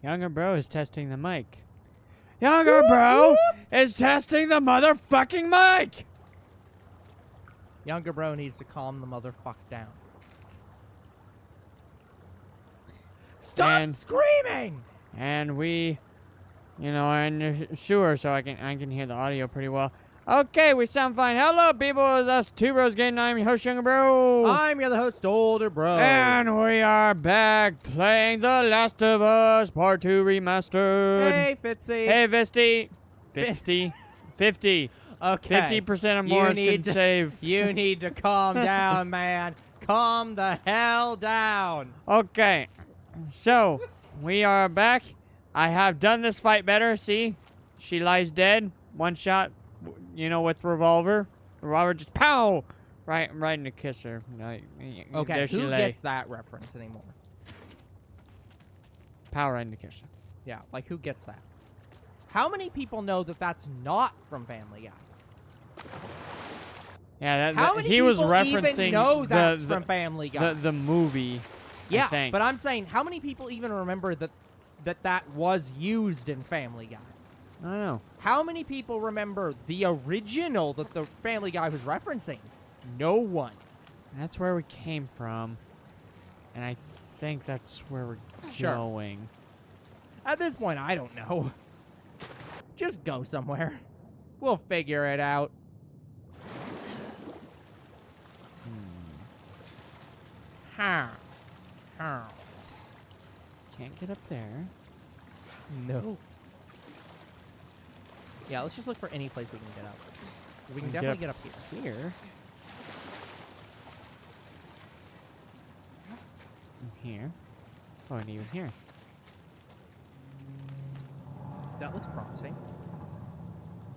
Younger bro is testing the mic. Younger bro is testing the motherfucking mic! Younger bro needs to calm the motherfuck down. Stop screaming! And we, you know, are in the sewer, so I can hear the audio pretty well. Okay, we sound fine. Hello, people. It's us, Two Bros Game. I'm your host, Younger Bro. I'm your host, Older Bro. And we are back playing The Last of Us Part 2 Remastered. Hey, Fitzy. Hey, Visty. 50. Okay. 50% of Morris can save. You need to calm down, man. Calm the hell down. Okay. So, we are back. I have done this fight better. See? She lies dead. One shot, you know, with revolver. Revolver just pow! Right in the kisser. Okay, there she who lay. gets that reference anymore? Pow right in the kisser. Yeah, like who gets that? How many people know that that's not from Family Guy? Yeah, How many he people was referencing even know that's the, from Family Guy? the movie. Yeah, I think. but I'm saying, how many people even remember that was used in Family Guy? I don't know. How many people remember the original that the Family Guy was referencing? No one. That's where we came from, and I think that's where we're Sure. going. At this point, I don't know. Just go somewhere. We'll figure it out. How? Can't get up there. No. Yeah, let's just look for any place we can get up. We can Get definitely up get up here. Here. Here. Oh, and even here. That looks promising.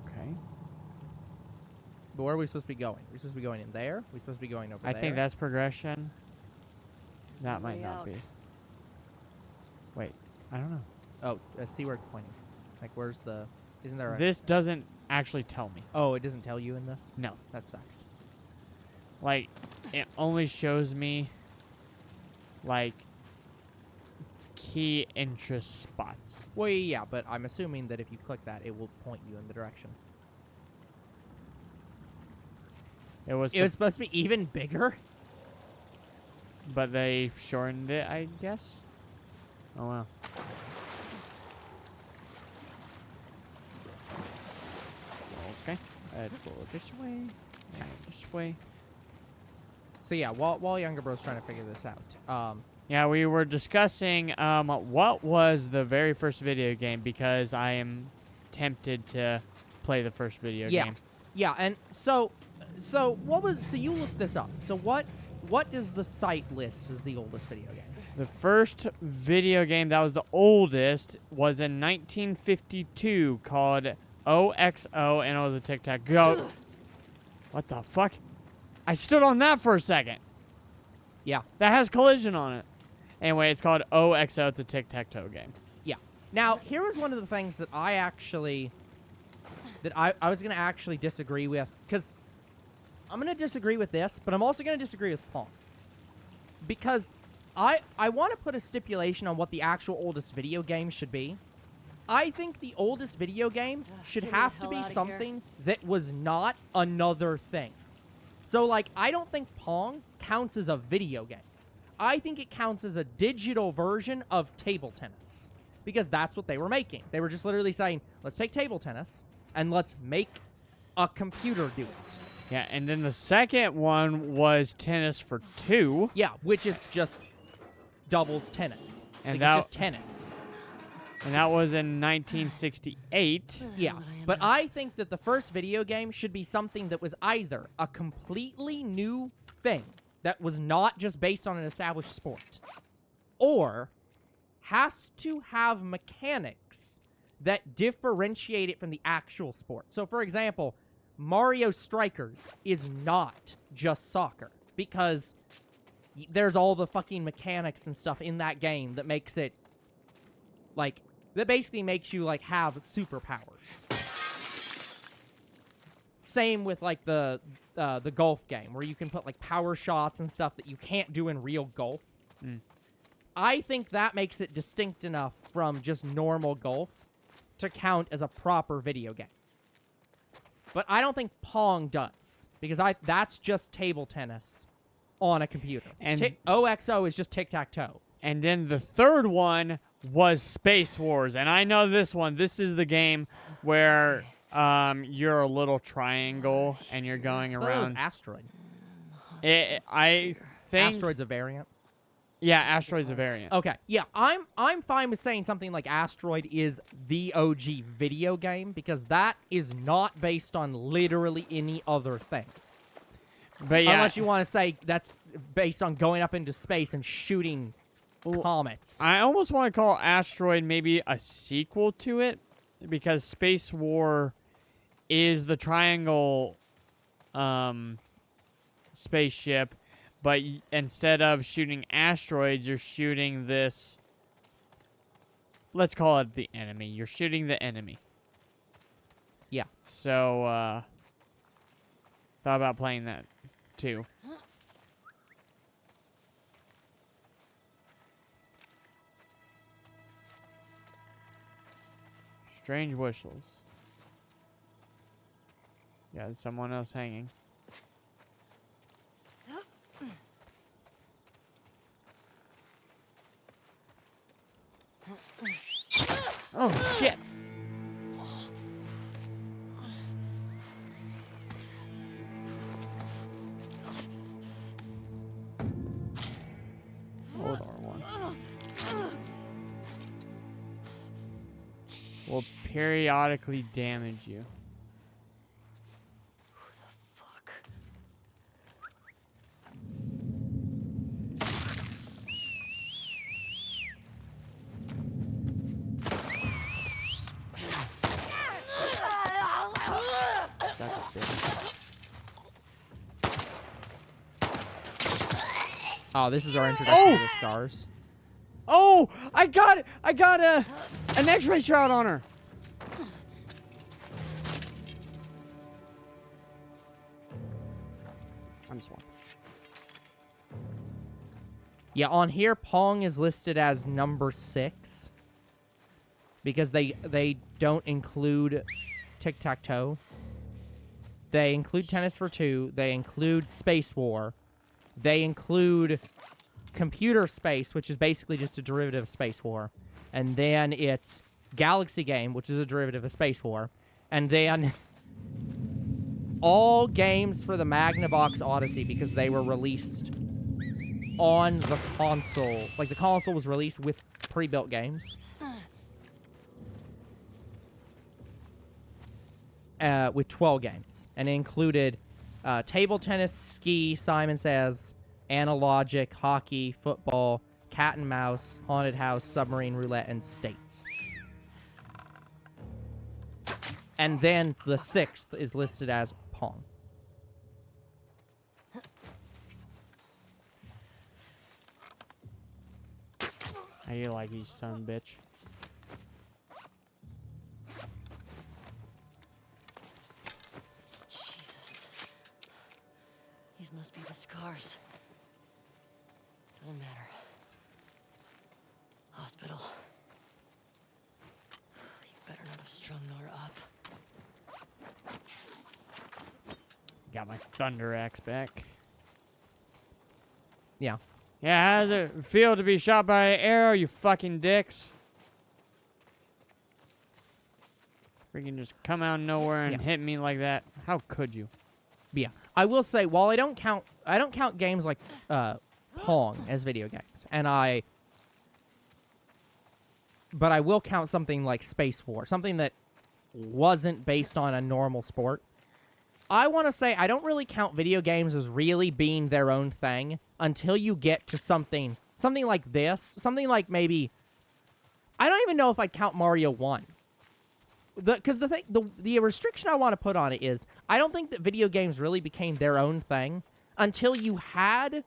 Okay. But where are we supposed to be going? We're supposed to be going in there? We're supposed to be going over there? I think that's progression. That might not out. be. Wait, I don't know. Oh, see where it's pointing. Like, where's the... Isn't there a... This doesn't actually tell me. Oh, it doesn't tell you in this? No. That sucks. Like, it only shows me, like, key interest spots. Well, yeah, but I'm assuming that if you click that, it will point you in the direction. It was supposed to be even bigger? but they shortened it, I guess. Oh, wow. Okay. Let's go this way. This way. So yeah, while Younger Bro's trying to figure this out, Yeah, we were discussing what was the very first video game, because I am tempted to play the first video game. Yeah, and so what was... So you looked this up. So what does the site list as the oldest video game? The first video game that was the oldest was in 1952 called OXO, and it was a tic-tac-go. What the fuck? I stood on that for a second. Yeah. That has collision on it. Anyway, it's called OXO. It's a tic-tac-toe game. Yeah. Now, here was one of the things that I actually... That I was going to actually disagree with. Because I'm going to disagree with this, but I'm also going to disagree with Pong. Because I want to put a stipulation on what the actual oldest video game should be. I think the oldest video game should Get me the have to hell be outta here. something that was not another thing. So, like, I don't think Pong counts as a video game. I think it counts as a digital version of table tennis. Because that's what they were making. They were just literally saying, let's take table tennis, and let's make a computer do it. Yeah, and then the second one was Tennis for Two. Yeah, which is just doubles tennis. And Like, it's just tennis. And that was in 1968. Yeah, but I think that the first video game should be something that was either a completely new thing that was not just based on an established sport, or has to have mechanics that differentiate it from the actual sport. So, for example, Mario Strikers is not just soccer, because there's all the fucking mechanics and stuff in that game that makes it, like, that basically makes you, like, have superpowers. Same with, like, the golf game, where you can put, like, power shots and stuff that you can't do in real golf. I think that makes it distinct enough from just normal golf to count as a proper video game. But I don't think Pong does, because that's just table tennis on a computer. And OXO is just tic-tac-toe. And then the third one was Space Wars. And I know this one. This is the game where you're a little triangle and you're going I thought it was around. Asteroid. I think Asteroid's a variant. Yeah, Asteroid's a variant. Okay, yeah, I'm fine with saying something like Asteroid is the OG video game, because that is not based on literally any other thing. But yeah, Unless you want to say that's based on going up into space and shooting comets. I almost want to call Asteroid maybe a sequel to it, because Space War is the triangle spaceship, but instead of shooting asteroids, you're shooting this. Let's call it the enemy. You're shooting the enemy. Yeah. So, thought about playing that too. Strange whistles. Yeah, there's someone else hanging. Oh, shit! Hold R1. Will periodically damage you. Oh, this is our introduction to the scars. Oh, I got it! I got an X-ray shot on her. I'm just one. Yeah, on here, Pong is listed as number 6 because they don't include tic-tac-toe. They include Tennis for Two. They include Space War. They include Computer Space, which is basically just a derivative of Space War. And then it's Galaxy Game, which is a derivative of Space War. And then all games for the Magnavox Odyssey, because they were released on the console. Like, the console was released with pre-built games. With 12 games. And it included table tennis, ski, Simon Says, analogic, hockey, football, cat and mouse, haunted house, submarine roulette, and states. And then the 6th is listed as Pong. How you like, you son of a bitch? Jesus. These must be the scars. Doesn't matter. Hospital. You better not have strung Nora up. Got my Thunder Axe back. Yeah. Yeah, how does it feel to be shot by an arrow, you fucking dicks? Freaking just come out of nowhere and hit me like that. How could you? Yeah. I will say, while I don't count games like Pong as video games, but I will count something like Space War, something that wasn't based on a normal sport. I want to say I don't really count video games as really being their own thing until you get to something like this, something like maybe, I don't even know if I'd count Mario 1. Because the restriction I want to put on it is, I don't think that video games really became their own thing until you had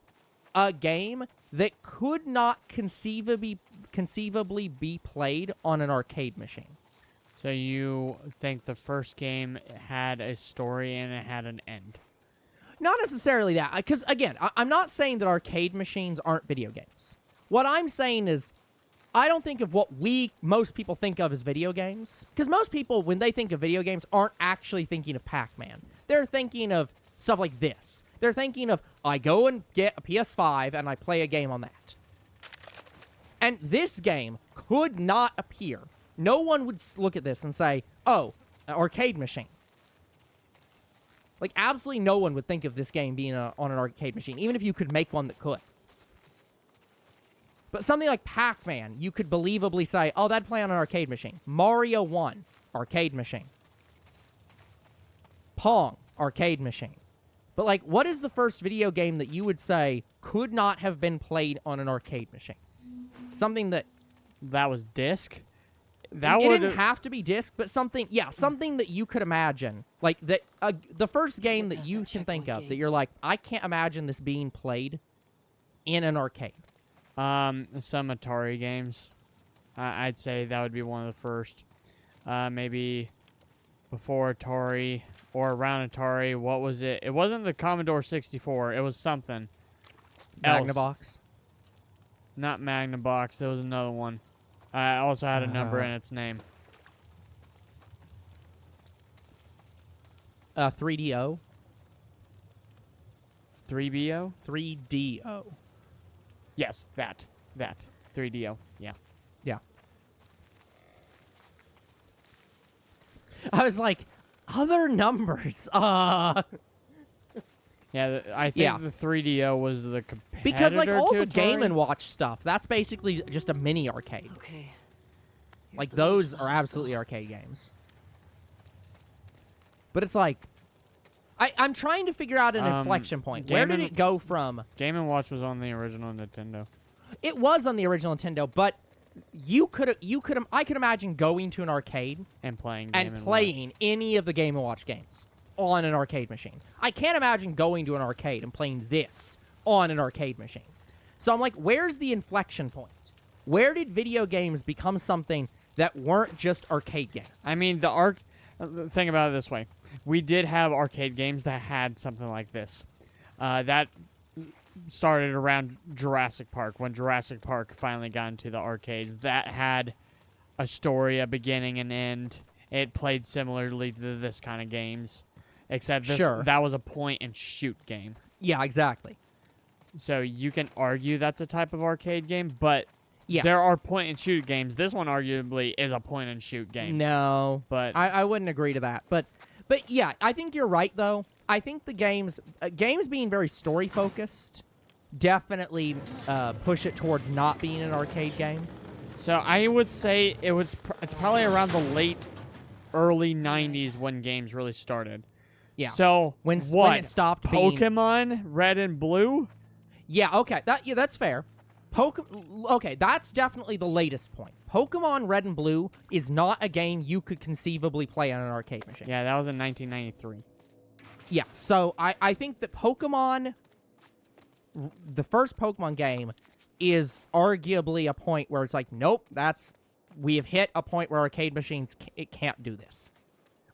a game that could not conceivably be played on an arcade machine. So you think the first game had a story and it had an end? Not necessarily that, because again, I'm not saying that arcade machines aren't video games. What I'm saying is, I don't think of what most people think of as video games. Because most people, when they think of video games, aren't actually thinking of Pac-Man. They're thinking of stuff like this. They're thinking of, I go and get a PS5 and I play a game on that. And this game could not appear. No one would look at this and say, oh, an arcade machine. Like, absolutely no one would think of this game being on an arcade machine, even if you could make one that could. But something like Pac-Man, you could believably say, oh, that'd play on an arcade machine. Mario 1, arcade machine. Pong, arcade machine. But, like, what is the first video game that you would say could not have been played on an arcade machine? Something that... That was disc? It didn't have to be disc, but something that you could imagine. Like, that the first game that you can think of that you're like, I can't imagine this being played in an arcade. Some Atari games. I'd say that would be one of the first. Maybe before Atari or around Atari. What was it? It wasn't the Commodore 64. It was something else. Magnavox? Not Magnavox. There was another one. I also had a number in its name. 3DO? 3BO? 3DO. Yes, that. 3DO. Yeah. Yeah. I was like, other numbers. Yeah, I think the 3DO was the competitor Because, like, all to the Game Atari. & Watch stuff, that's basically just a mini arcade. Okay. Here's Like, the those little are spots. absolutely arcade games. But it's like... I'm trying to figure out an inflection point. Where did it go from... Game & Watch was on the original Nintendo. It was on the original Nintendo, but I could imagine going to an arcade And playing and playing any of the Game & Watch games on an arcade machine. I can't imagine going to an arcade and playing this on an arcade machine. So I'm like, where's the inflection point? Where did video games become something that weren't just arcade games? I mean, think about it this way. We did have arcade games that had something like this. That started around Jurassic Park, when Jurassic Park finally got into the arcades. That had a story, a beginning, and end. It played similarly to this kind of games. Except that was a point-and-shoot game. Yeah, exactly. So you can argue that's a type of arcade game, but Yeah. there are point-and-shoot games. This one arguably is a point-and-shoot game. No, But I wouldn't agree to that. But yeah, I think you're right, though. I think the games being very story-focused definitely push it towards not being an arcade game. So I would say it's probably around the early 90s when games really started. Yeah. So When what? it stopped being... Pokemon Red and Blue? Yeah, okay. That's fair. Okay, that's definitely the latest point. Pokemon Red and Blue is not a game you could conceivably play on an arcade machine. Yeah, that was in 1993. Yeah, so I think that the first Pokemon game is arguably a point where it's like, nope, we have hit a point where arcade machines, it can't do this.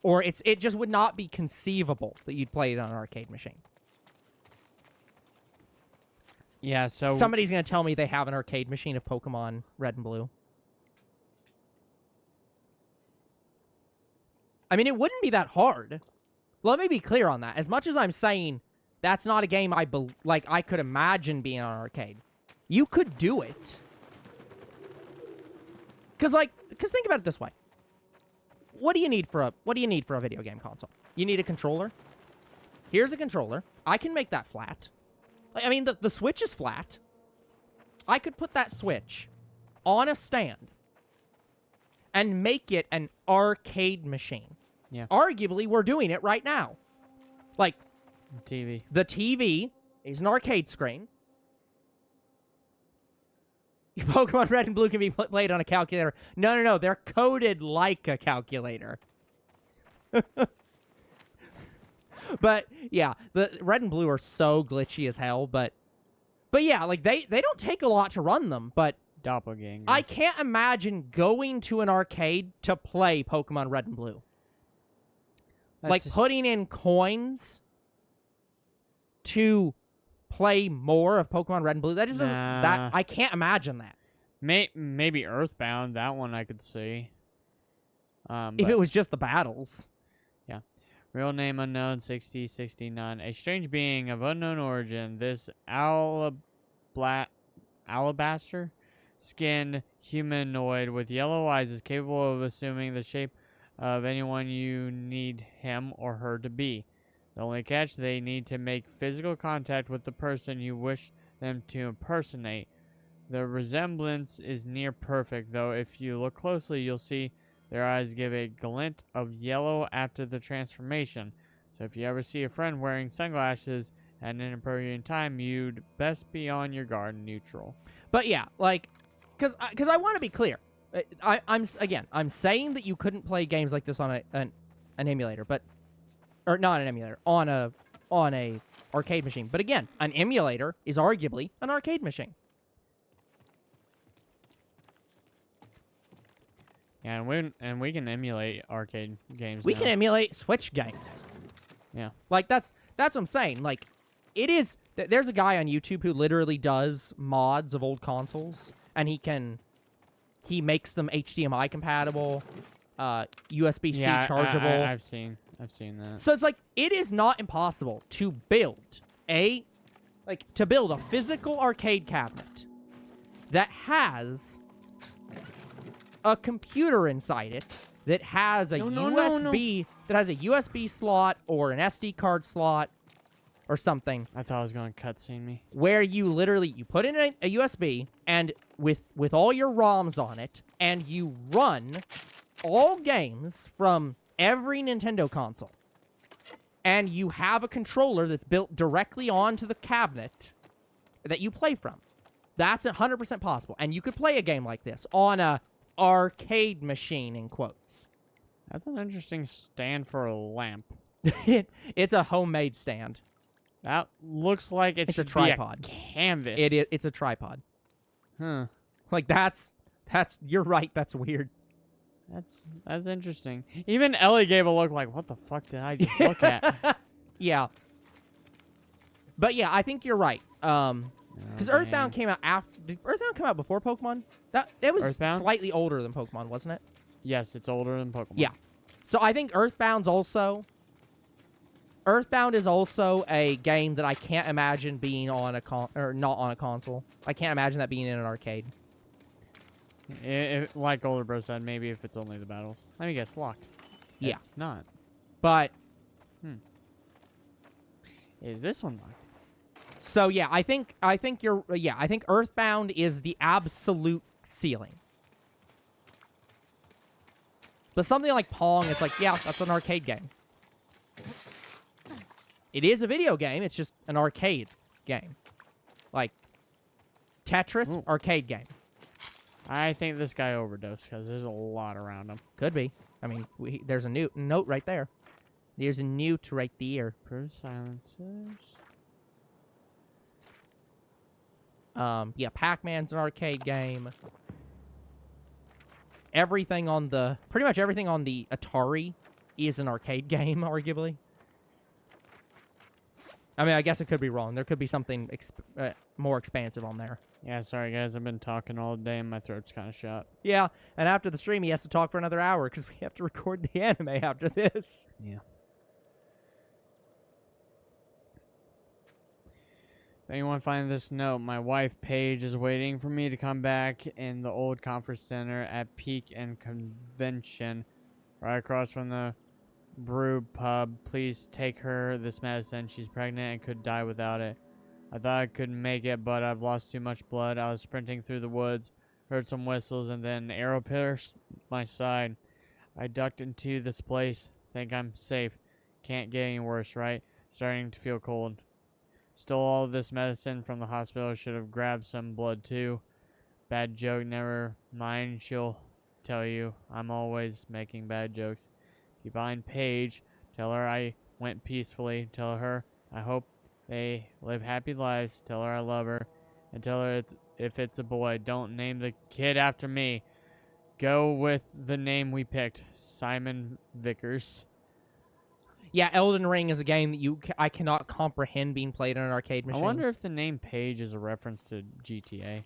Or it just would not be conceivable that you'd play it on an arcade machine. Yeah, so... Somebody's going to tell me they have an arcade machine of Pokemon Red and Blue. I mean, it wouldn't be that hard. Let me be clear on that. As much as I'm saying that's not a game I could imagine being on an arcade, you could do it. Because think about it this way. What do you need for a video game console? You need a controller. Here's a controller. I can make that flat. I mean, the Switch is flat. I could put that Switch on a stand and make it an arcade machine. Yeah. Arguably, we're doing it right now. Like, TV. the TV is an arcade screen. Pokemon Red and Blue can be played on a calculator. No. They're coded like a calculator. But, yeah, the Red and Blue are so glitchy as hell, but yeah, like, they don't take a lot to run them, but Doppelganger. I can't imagine going to an arcade to play Pokemon Red and Blue. Like, putting in coins to play more of Pokemon Red and Blue. That just doesn't. Nah. That I can't imagine that. Maybe Earthbound. That one I could see. If But- it was just the battles. Real name unknown, 6069. A strange being of unknown origin. This alabaster skinned humanoid with yellow eyes is capable of assuming the shape of anyone you need him or her to be. The only catch, they need to make physical contact with the person you wish them to impersonate. The resemblance is near perfect, though if you look closely, you'll see their eyes give a glint of yellow after the transformation. So if you ever see a friend wearing sunglasses at an inappropriate time, you'd best be on your guard. Neutral. But yeah, like, because I want to be clear. I'm saying that you couldn't play games like this on an emulator, or not an emulator, on a arcade machine. But again, an emulator is arguably an arcade machine. Yeah, and we can emulate arcade games. We now. can emulate Switch games. Yeah. Like that's what I'm saying. Like it is. There's a guy on YouTube who literally does mods of old consoles, and he makes them HDMI compatible, USB-C chargeable. I've seen that. So it's like it is not impossible to build a physical arcade cabinet that has a computer inside it that has a USB slot or an SD card slot or something, I thought I was going to cutscene me. where you literally put in a USB and with all your ROMs on it, and you run all games from every Nintendo console, and you have a controller that's built directly onto the cabinet that you play from. That's 100% possible, and you could play a game like this on a arcade machine, in quotes. That's an interesting stand for a lamp. It's a homemade stand. That looks like It's a should tripod. be a canvas. It's a tripod. Huh. Like that's you're right, that's weird. That's interesting. Even Ellie gave a look like, what the fuck did I just look at? Yeah. But yeah, I think you're right. Because Earthbound came out after. Did Earthbound come out before Pokemon? It was Earthbound? slightly older than Pokemon, wasn't it? Yes, it's older than Pokemon. Yeah. So I think Earthbound is also a game that I can't imagine being on not on a console. I can't imagine that being in an arcade. Like Older Bro said, maybe if it's only the battles. Let me guess, locked. Yeah. It's not. But Is this one locked? so yeah, I think Earthbound is the absolute ceiling. But something like Pong, it's like, yeah, that's an arcade game. It is a video game, it's just an arcade game. Like Tetris, Ooh. arcade game. I think this guy overdosed because there's a lot around him. Could be. I mean, there's a note right there. There's a note right there. Proof silencers. Yeah, Pac-Man's an arcade game. Pretty much everything on the Atari is an arcade game, arguably. I mean, I guess it could be wrong. There could be something more expansive on there. Yeah, sorry guys, I've been talking all day and my throat's kind of shut. Yeah, and after the stream, he has to talk for another hour because we have to record the anime after this. Yeah. If anyone finds this note, my wife, Paige, is waiting for me to come back in the old conference center at Peak and Convention, right across from the brew pub. Please take her this medicine. She's pregnant and could die without it. I thought I could make it, but I've lost too much blood. I was sprinting through the woods, heard some whistles, and then an arrow pierced my side. I ducked into this place. Think I'm safe. Can't get any worse, right? Starting to feel cold. Stole all of this medicine from the hospital. Should have grabbed some blood too. Bad joke, never mind. She'll tell you. I'm always making bad jokes. If you find Paige, tell her I went peacefully. Tell her I hope they live happy lives. Tell her I love her. And tell her if it's a boy, don't name the kid after me. Go with the name we picked. Simon Vickers. Yeah, Elden Ring is a game that I cannot comprehend being played on an arcade machine. I wonder if the name Page is a reference to GTA.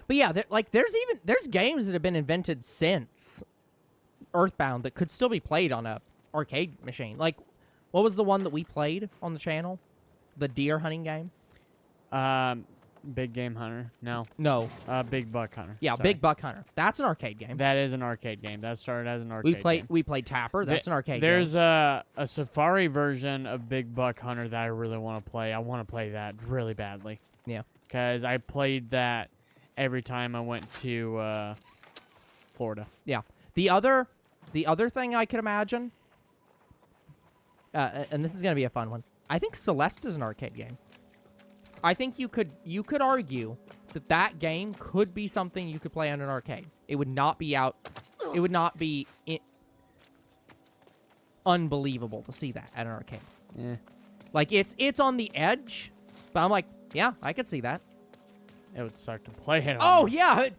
But yeah, there's games that have been invented since Earthbound that could still be played on a arcade machine. Like, what was the one that we played on the channel? The deer hunting game? Big Game Hunter. No. No. Big Buck Hunter. Yeah, Sorry. Big Buck Hunter. That's an arcade game. That is an arcade game. That started as an arcade game. We played Tapper. That's an arcade game. There's a Safari version of Big Buck Hunter that I really want to play. I want to play that really badly. Yeah. Because I played that every time I went to Florida. Yeah. The other thing I could imagine, and this is going to be a fun one, I think Celeste is an arcade game. I think you could argue that game could be something you could play on an arcade. It would not be unbelievable to see that at an arcade. Yeah. Like, it's on the edge, but I'm like, yeah, I could see that. It would suck to play it on. Oh, yeah.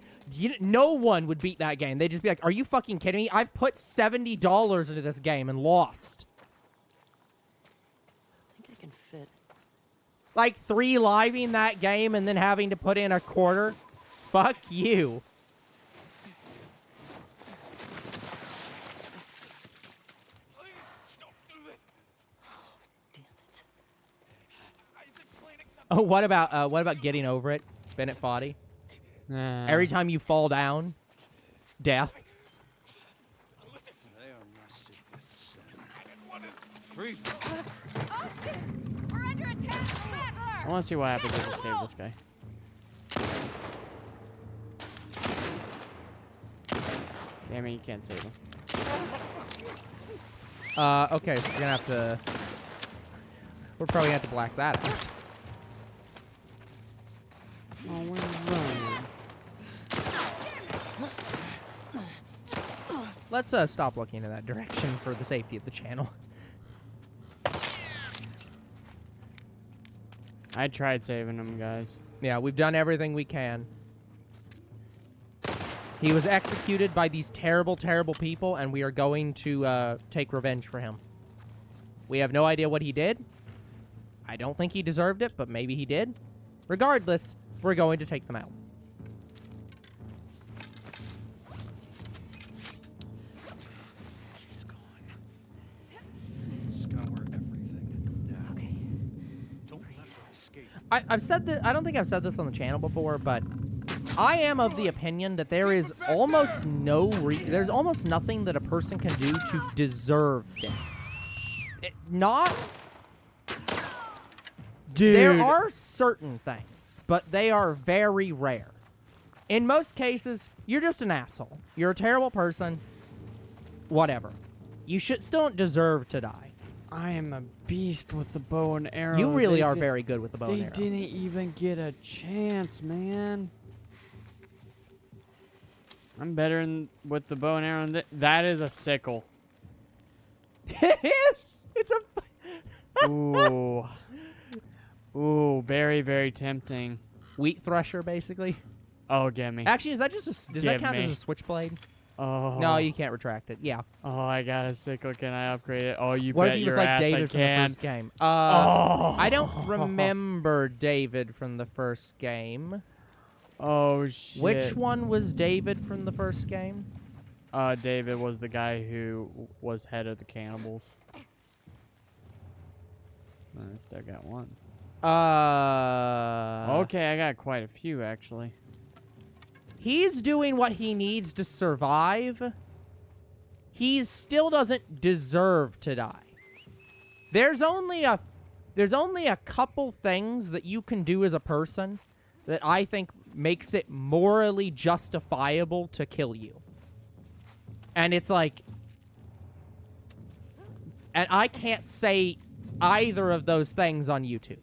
No one would beat that game. They'd just be like, are you fucking kidding me? I've put $70 into this game and lost. I think I can fit. Like, 3-living that game and then having to put in a quarter? Fuck you. Damn it. Oh, what about getting over it, Bennett Foddy? Every time you fall down, death. They are rusted with sin. Austin! We're under attack! I Straggler! want to see what happens if I save this guy. Damn it, you can't save him. Okay, so we're probably gonna have to black that out. Oh, we're running. Let's stop looking in that direction for the safety of the channel. I tried saving him, guys. Yeah, we've done everything we can. He was executed by these terrible, terrible people, and we are going to take revenge for him. We have no idea what he did. I don't think he deserved it, but maybe he did. Regardless, we're going to take them out. She's gone. Scour everything now. Okay. Don't let her escape. I've said that. I don't think I've said this on the channel before, but I am of the opinion that there is almost there's almost nothing that a person can do to deserve death. There are certain things, but they are very rare. In most cases, you're just an asshole. You're a terrible person. Whatever. You still don't deserve to die. I am a beast with the bow and arrow. You really are very good with the bow and arrow. They didn't even get a chance, man. I'm better with the bow and arrow. That is a sickle. It is. It's a. Ooh. Ooh, very, very tempting. Wheat thresher, basically. Oh, get me. Actually, is that just does that Give count me. as a switchblade? Oh. No, you can't retract it. Yeah. Oh, I got a sickle. Can I upgrade it? Oh, you What if bet he your was like ass David I from the can. first game? Oh. I don't remember David from the first game. Oh, shit. Which one was David from the first game? David was the guy who was head of the cannibals. I still got one. Okay, I got quite a few, actually. He's doing what he needs to survive. He still doesn't deserve to die. There's only a couple things that you can do as a person that I think makes it morally justifiable to kill you. And it's like, and I can't say either of those things on YouTube.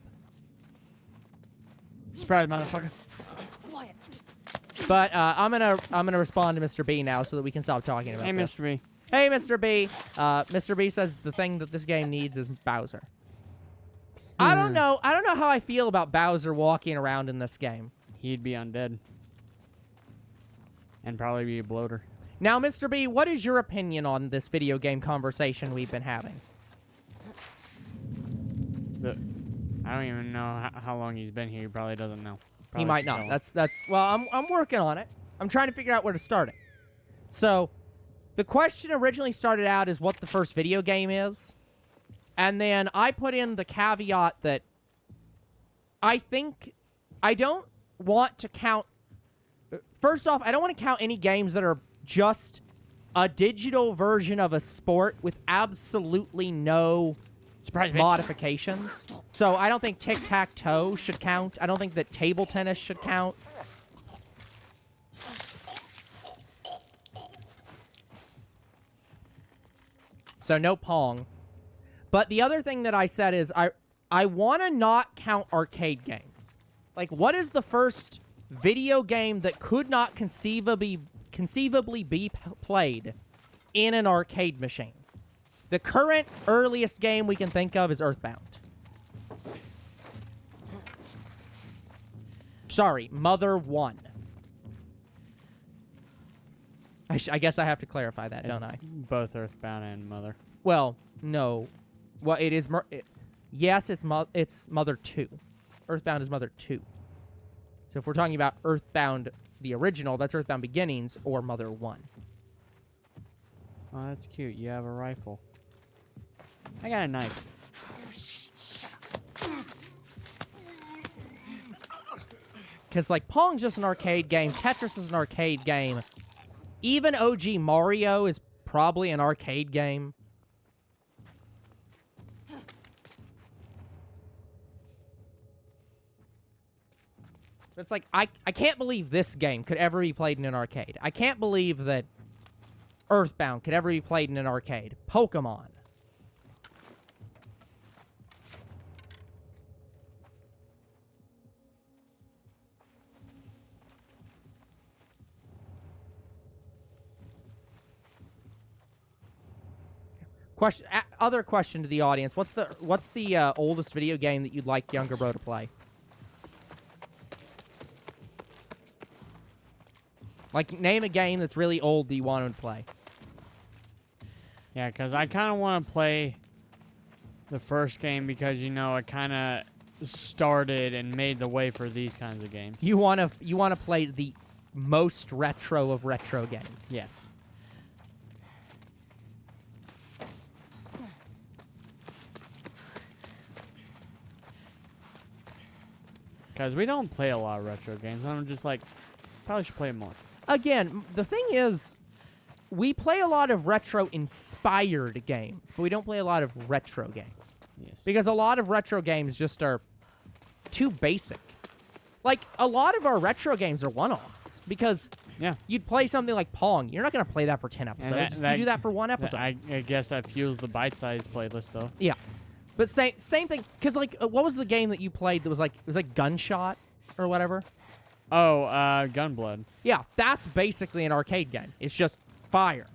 Surprise, motherfucker. Quiet. But I'm gonna respond to Mr. B now so that we can stop talking about Hey, this. Mr. B. Hey, Mr. B. Mr. B says the thing that this game needs is Bowser. I don't know how I feel about Bowser walking around in this game. He'd be undead. And probably be a bloater. Now, Mr. B, what is your opinion on this video game conversation we've been having? I don't even know how long he's been here. He probably doesn't know. He might not. That's well, I'm working on it. I'm trying to figure out where to start it. So, the question originally started out as what the first video game is. And then I put in the caveat that I think I don't want to count. First off, I don't want to count any games that are just a digital version of a sport with absolutely no Surprise me. modifications. So I don't think tic-tac-toe should count. I don't think that table tennis should count. So no Pong. But the other thing that I said is I want to not count arcade games. Like, what is the first video game that could not conceivably be played in an arcade machine? The current earliest game we can think of is Earthbound. Sorry, Mother 1. I guess I have to clarify that, don't I? Both Earthbound and Mother. Well, no. Well, it is... yes, it's Mother 2. Earthbound is Mother 2. So if we're talking about Earthbound, the original, that's Earthbound Beginnings or Mother 1. Oh, that's cute. You have a rifle. I got a knife. Because, like, Pong's just an arcade game. Tetris is an arcade game. Even OG Mario is probably an arcade game. It's like, I can't believe this game could ever be played in an arcade. I can't believe that Earthbound could ever be played in an arcade. Pokemon. Other question to the audience. What's the oldest video game that you'd like younger bro to play? Like, name a game that's really old that you want him to play. Yeah, because I kind of want to play the first game because, you know, it kind of started and made the way for these kinds of games. You want to play the most retro of retro games. Yes. Because we don't play a lot of retro games. I'm just like, probably should play more. Again, the thing is, we play a lot of retro-inspired games, but we don't play a lot of retro games. Yes. Because a lot of retro games just are too basic. Like, a lot of our retro games are one-offs. Because yeah, you'd play something like Pong. You're not going to play that for 10 episodes. You do that for one episode. I guess that fuels the bite-sized playlist, though. Yeah. But same thing, because, like, what was the game that you played that was, like, it was like Gunshot or whatever? Oh, Gunblood. Yeah, that's basically an arcade game. It's just fire.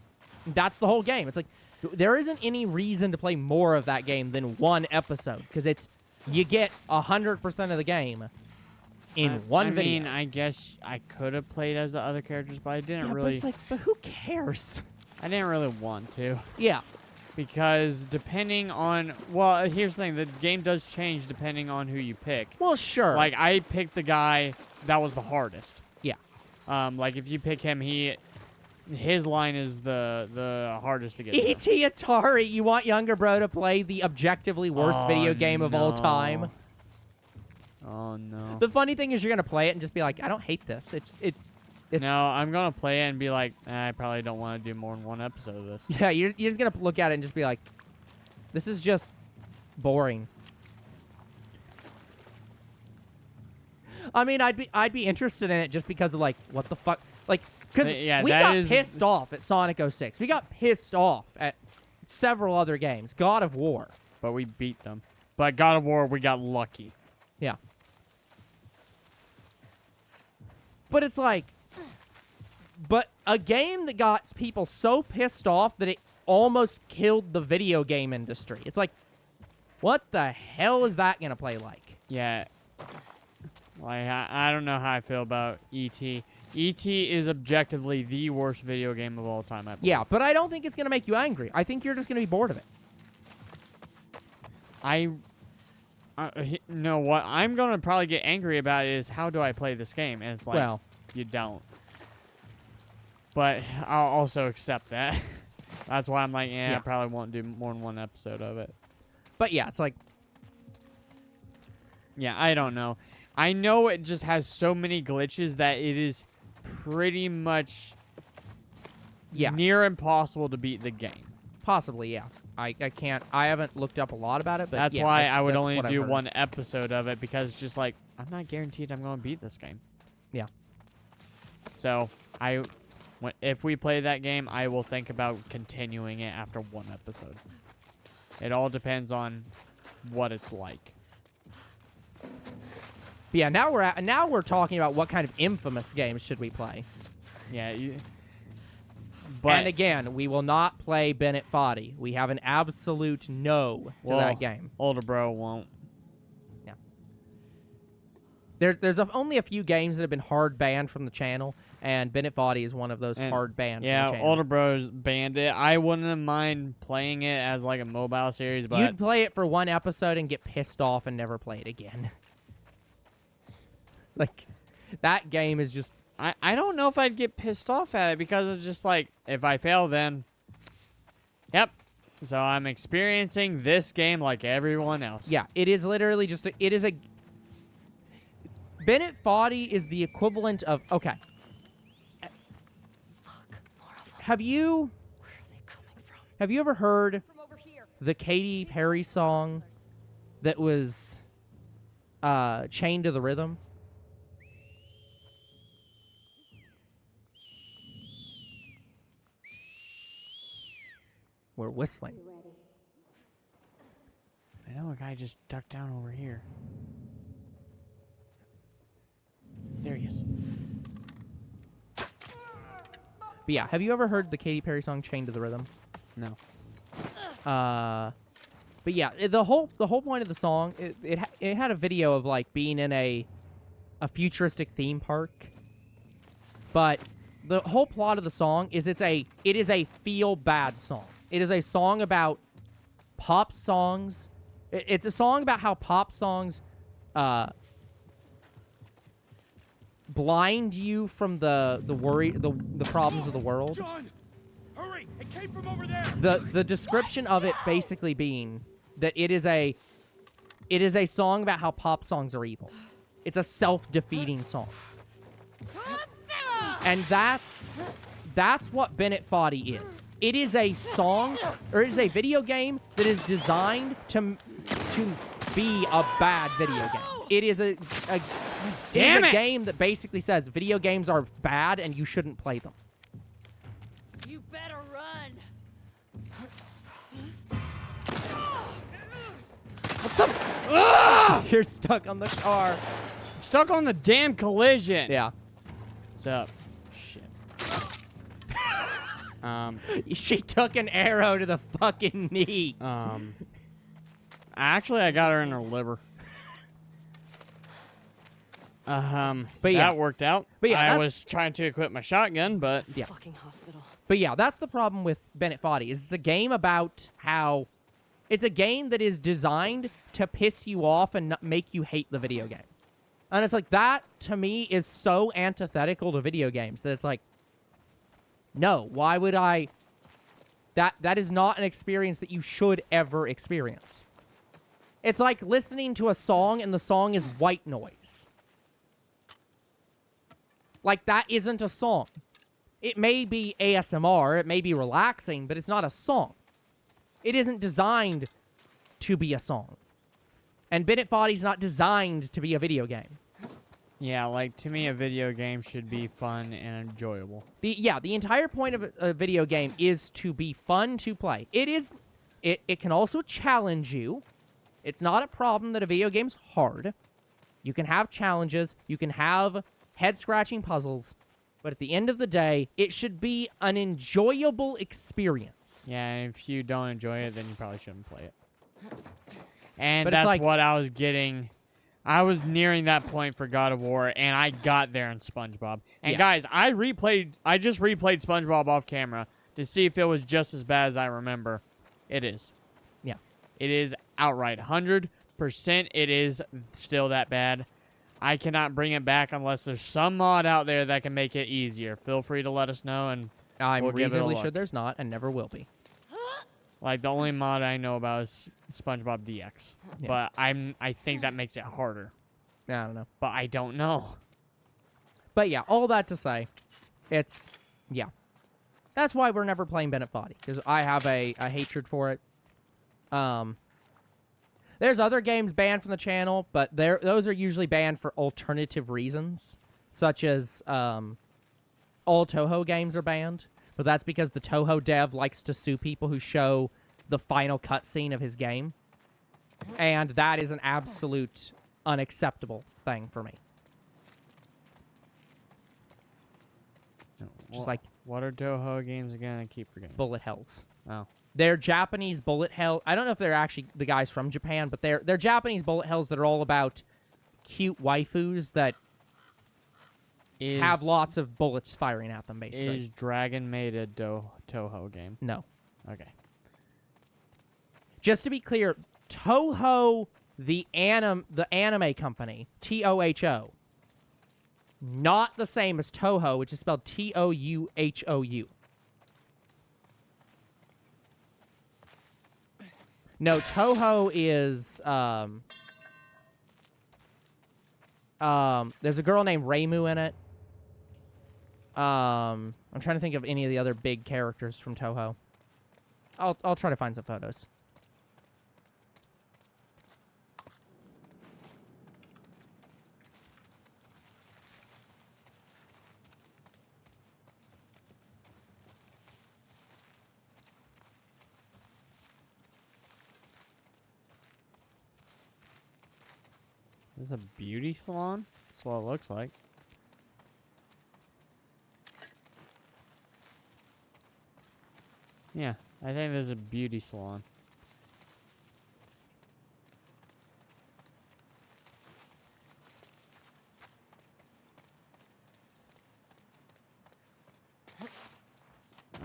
That's the whole game. It's like, there isn't any reason to play more of that game than one episode, because you get 100% of the game in one video. I mean, I guess I could have played as the other characters, but I didn't really... But it's like, but who cares? I didn't really want to. Yeah. Because depending on... Well, here's the thing. The game does change depending on who you pick. Well, sure. Like, I picked the guy that was the hardest. Yeah. Like, if you pick him, his line is the hardest to get through. E.T. Atari, you want younger bro to play the objectively worst video game of all time? Oh, no. The funny thing is you're going to play it and just be like, I don't hate this. It's No, I'm going to play it and be like, I probably don't want to do more than one episode of this. Yeah, you're just going to look at it and just be like, this is just boring. I mean, I'd be interested in it just because of, like, what the fuck? Like, because we got pissed off at Sonic 06. We got pissed off at several other games. God of War. But we beat them. But God of War, we got lucky. Yeah. But it's like... But a game that got people so pissed off that it almost killed the video game industry. It's like, what the hell is that going to play like? Yeah. Like, I don't know how I feel about E.T. E.T. is objectively the worst video game of all time, I believe. Yeah, but I don't think it's going to make you angry. I think you're just going to be bored of it. No, what I'm going to probably get angry about is how do I play this game? And it's like, Well. you don't. But I'll also accept that. That's why I'm like, I Yeah. probably won't do more than one episode of it. But yeah, it's like, Yeah, I don't know. I know it just has so many glitches that it is pretty much yeah, near impossible to beat the game. possibly, yeah. I can't, I haven't looked up a lot about it, but That's yeah, why I would that's only what I've do heard. one episode of it, because it's just like, I'm not guaranteed I'm going to beat this game. Yeah. So, if we play that game, I will think about continuing it after one episode. It all depends on what it's like. But yeah, now we're talking about what kind of infamous games should we play. Yeah, but And again, we will not play Bennett Foddy. We have an absolute no to well, that game. older bro won't. There's only a few games that have been hard banned from the channel, and Bennett Foddy is one of those And, hard banned from the Yeah, channel. older bros banned it. I wouldn't mind playing it as like a mobile series, but You'd play it for one episode and get pissed off and never play it again. Like, that game is just... I don't know if I'd get pissed off at it, because it's just like, if I fail, then yep. So I'm experiencing this game like everyone else. Yeah, it is literally just it is a... Bennett Foddy is the equivalent of... Okay. Fuck, more of them. Have you Where are they coming from? have you ever heard From over here. the Katy Perry song that was Chained to the Rhythm? We're whistling. I know a guy just ducked down over here. There he is. But yeah, have you ever heard the Katy Perry song "Chained to the Rhythm"? No. But yeah, the whole point of the song, it had a video of like being in a futuristic theme park. But the whole plot of the song is it is a feel bad song. It is a song about pop songs. It's a song about how pop songs blind you from the worry, the problems of the world. John! Hurry! It came from over there! The description of it basically being that it is a song about how pop songs are evil. It's a self-defeating song. And that's what Bennett Foddy is. It is a song, or it is a video game that is designed to be a bad video game. It is a Damn it! game that basically says video games are bad and you shouldn't play them. You better run. You're stuck on the car. Stuck on the damn collision. Yeah. What's up? Shit. She took an arrow to the fucking knee. Actually, I got her in her liver. But yeah. That worked out. But yeah, I that's- was trying to equip my shotgun, but Yeah. Fucking hospital. But yeah, that's the problem with Bennett Foddy. Is it's a game about how it's a game that is designed to piss you off and not make you hate the video game. And it's like that to me is so antithetical to video games that it's like, no, why would I? That is not an experience that you should ever experience. It's like listening to a song and the song is white noise. Like, that isn't a song. It may be ASMR, it may be relaxing, but it's not a song. It isn't designed to be a song. And Bennett Foddy's not designed to be a video game. yeah, like to me, a video game should be fun and enjoyable. The entire point of a video game is to be fun to play. It can also challenge you. It's not a problem that a video game's hard. You can have challenges, you can have head-scratching puzzles, but at the end of the day, it should be an enjoyable experience. Yeah, and if you don't enjoy it, then you probably shouldn't play it. And But it's that's like- what I was getting I was nearing that point for God of War, and I got there in SpongeBob. And Yeah. guys, I just replayed SpongeBob off camera to see if it was just as bad as I remember. It is. Yeah. It is outright 100%. It is still that bad. I cannot bring it back unless there's some mod out there that can make it easier. Feel free to let us know, and I'm we'll give it a reasonably look. sure there's not, and never will be. Like, the only mod I know about is SpongeBob DX. Yeah. But I think that makes it harder. I don't know. But I don't know. But yeah, all that to say, it's, yeah. That's why we're never playing Bennett Body, because I have a hatred for it. There's other games banned from the channel, but those are usually banned for alternative reasons, such as all Toho games are banned, but that's because the Toho dev likes to sue people who show the final cutscene of his game, and that is an absolute unacceptable thing for me. Just like What are Toho games again? I keep forgetting. Bullet Hells. Oh. They're Japanese bullet hell. I don't know if they're actually the guys from Japan, but they're Japanese bullet hells that are all about cute waifus that have lots of bullets firing at them, basically. Is Dragon made a Toho game? No. Okay. Just to be clear, Toho, the anime company, TOHO, not the same as Toho, which is spelled TOUHOU. No, Toho is there's a girl named Reimu in it. I'm trying to think of any of the other big characters from Toho. I'll try to find some photos. This is a beauty salon? That's what it looks like. Yeah, I think there's a beauty salon.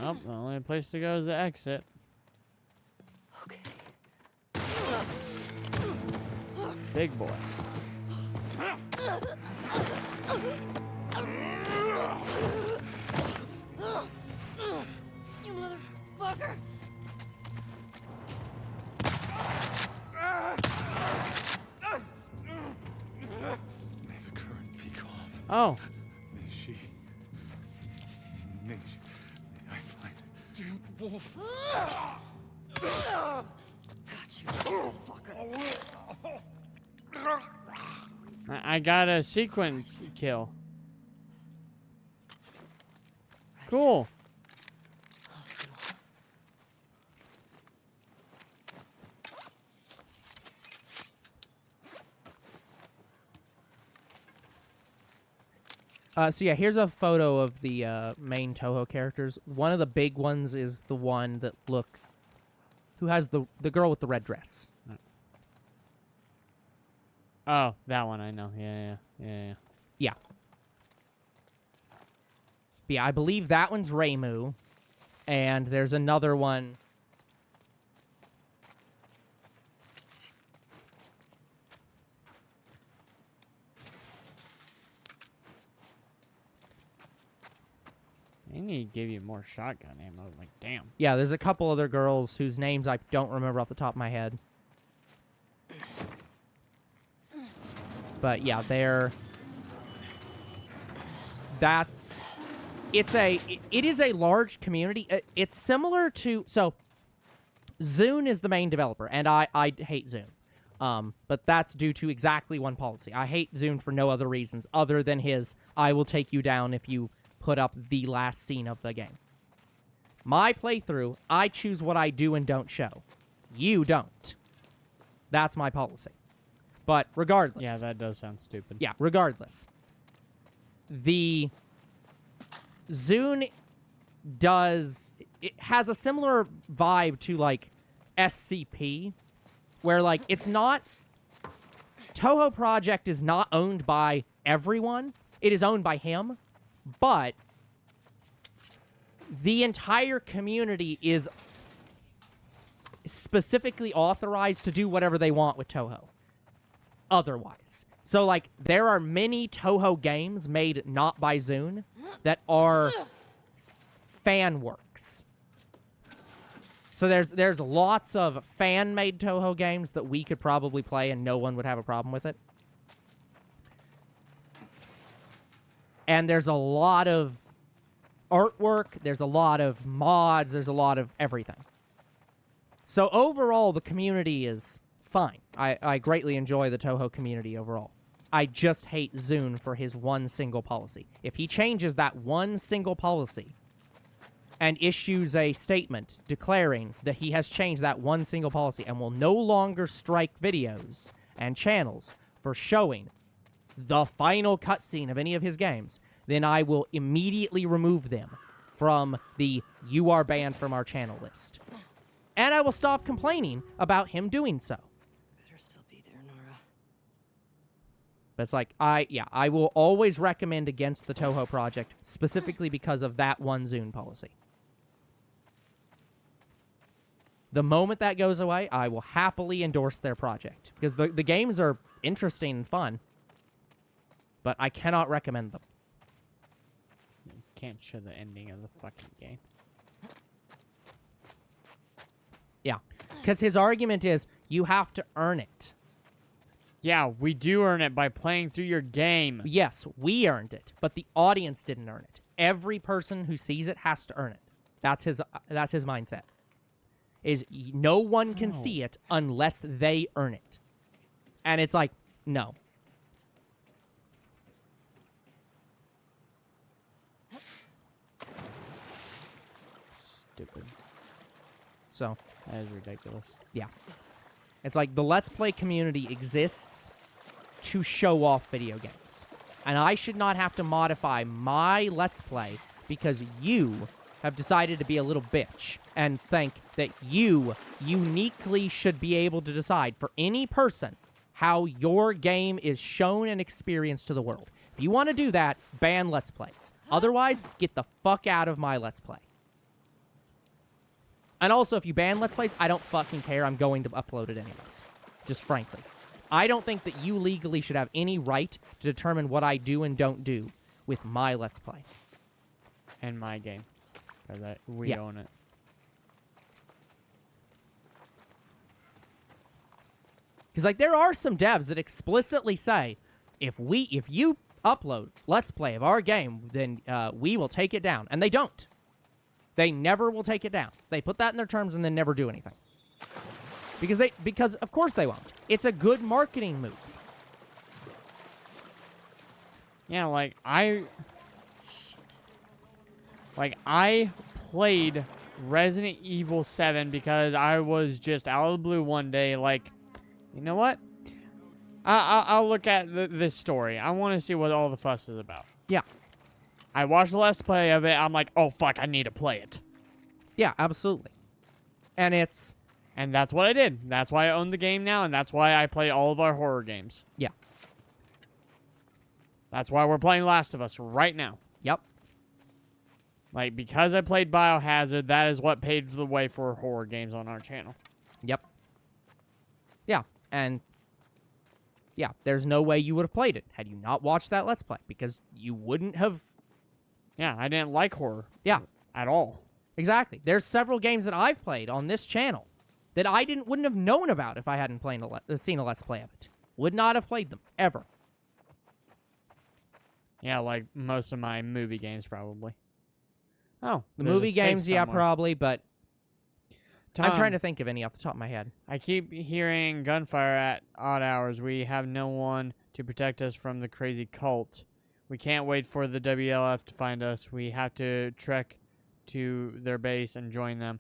Oh, the only place to go is the exit. Okay. Big boy. You motherfucker! May the current be calm. Oh, May I find damn wolf. Got you, motherfucker. I got a sequence kill. Cool. So yeah, here's a photo of the main Toho characters. One of the big ones is the one that looks, who has the girl with the red dress. Oh, that one I know. Yeah. Yeah. But yeah, I believe that one's Reimu, and there's another one. They need to give you more shotgun ammo. Like, damn. Yeah, there's a couple other girls whose names I don't remember off the top of my head. But yeah, it is a large community. It's similar to, so Zune is the main developer, and I hate Zune. But that's due to exactly one policy. I hate Zune for no other reasons other than his I will take you down if you put up the last scene of the game. My playthrough, I choose what I do and don't show. You don't. That's my policy. But regardless. Yeah, that does sound stupid. Yeah, regardless. The Zune it has a similar vibe to, like, SCP, where, like, it's not Toho Project is not owned by everyone. It is owned by him, but the entire community is specifically authorized to do whatever they want with Toho. Otherwise. So, like, there are many Toho games made not by Zune that are fan works. So there's lots of fan-made Toho games that we could probably play and no one would have a problem with it. And there's a lot of artwork, there's a lot of mods, there's a lot of everything. So overall, the community is fine. I greatly enjoy the Toho community overall. I just hate Zune for his one single policy. If he changes that one single policy and issues a statement declaring that he has changed that one single policy and will no longer strike videos and channels for showing the final cutscene of any of his games, then I will immediately remove them from the "you are banned from our channel" list. And I will stop complaining about him doing so. Better still be there, Nora. But it's like, I will always recommend against the Toho Project, specifically because of that one Zune policy. The moment that goes away, I will happily endorse their project. Because the games are interesting and fun, but I cannot recommend them. You can't show the ending of the fucking game. Yeah. Because his argument is, you have to earn it. Yeah, we do earn it by playing through your game. Yes, we earned it, but the audience didn't earn it. Every person who sees it has to earn it. That's his mindset. Is no one can see it unless they earn it. And it's like, no. Stupid. So, That is ridiculous. yeah. It's like the Let's Play community exists to show off video games. And I should not have to modify my Let's Play because you have decided to be a little bitch and think that you uniquely should be able to decide for any person how your game is shown and experienced to the world. If you want to do that, ban Let's Plays. Otherwise, get the fuck out of my Let's Play. And also, if you ban Let's Plays, I don't fucking care. I'm going to upload it anyways. Just frankly. I don't think that you legally should have any right to determine what I do and don't do with my Let's Play. And my game. Because we own it. Because, like, there are some devs that explicitly say, if you upload Let's Play of our game, then we will take it down. And they don't. They never will take it down. They put that in their terms and then never do anything. Because of course they won't. It's a good marketing move. Yeah, like, I played Resident Evil 7 because I was just out of the blue one day, like, you know what? I'll look at this story. I want to see what all the fuss is about. Yeah. I watched the Let's Play of it. I'm like, oh, fuck, I need to play it. Yeah, absolutely. And it's... And that's what I did. That's why I own the game now, and that's why I play all of our horror games. Yeah. That's why we're playing Last of Us right now. Yep. Like, because I played Biohazard, that is what paved the way for horror games on our channel. Yep. Yeah, and... Yeah, there's no way you would have played it had you not watched that Let's Play, because you wouldn't have... Yeah, I didn't like horror. Yeah. At all. Exactly. There's several games that I've played on this channel that I wouldn't have known about if I hadn't seen a Let's Play of it. Would not have played them, ever. Yeah, like most of my movie games, probably. Oh, The there's movie a safe games, yeah, somewhere. probably, but I'm Tom, trying to think of any off the top of my head. I keep hearing gunfire at odd hours. We have no one to protect us from the crazy cult. We can't wait for the WLF to find us. We have to trek to their base and join them.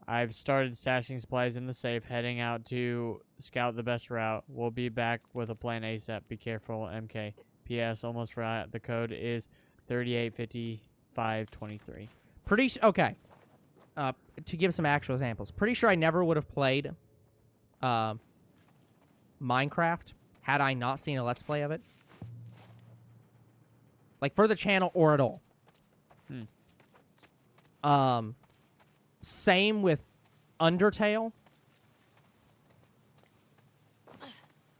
I've started stashing supplies in the safe, heading out to scout the best route. We'll be back with a plan ASAP. Be careful, MK. P.S. Almost forgot. The code is 385523. Okay. To give some actual examples, pretty sure I never would have played Minecraft had I not seen a Let's Play of it. Like, for the channel or at all. Same with Undertale.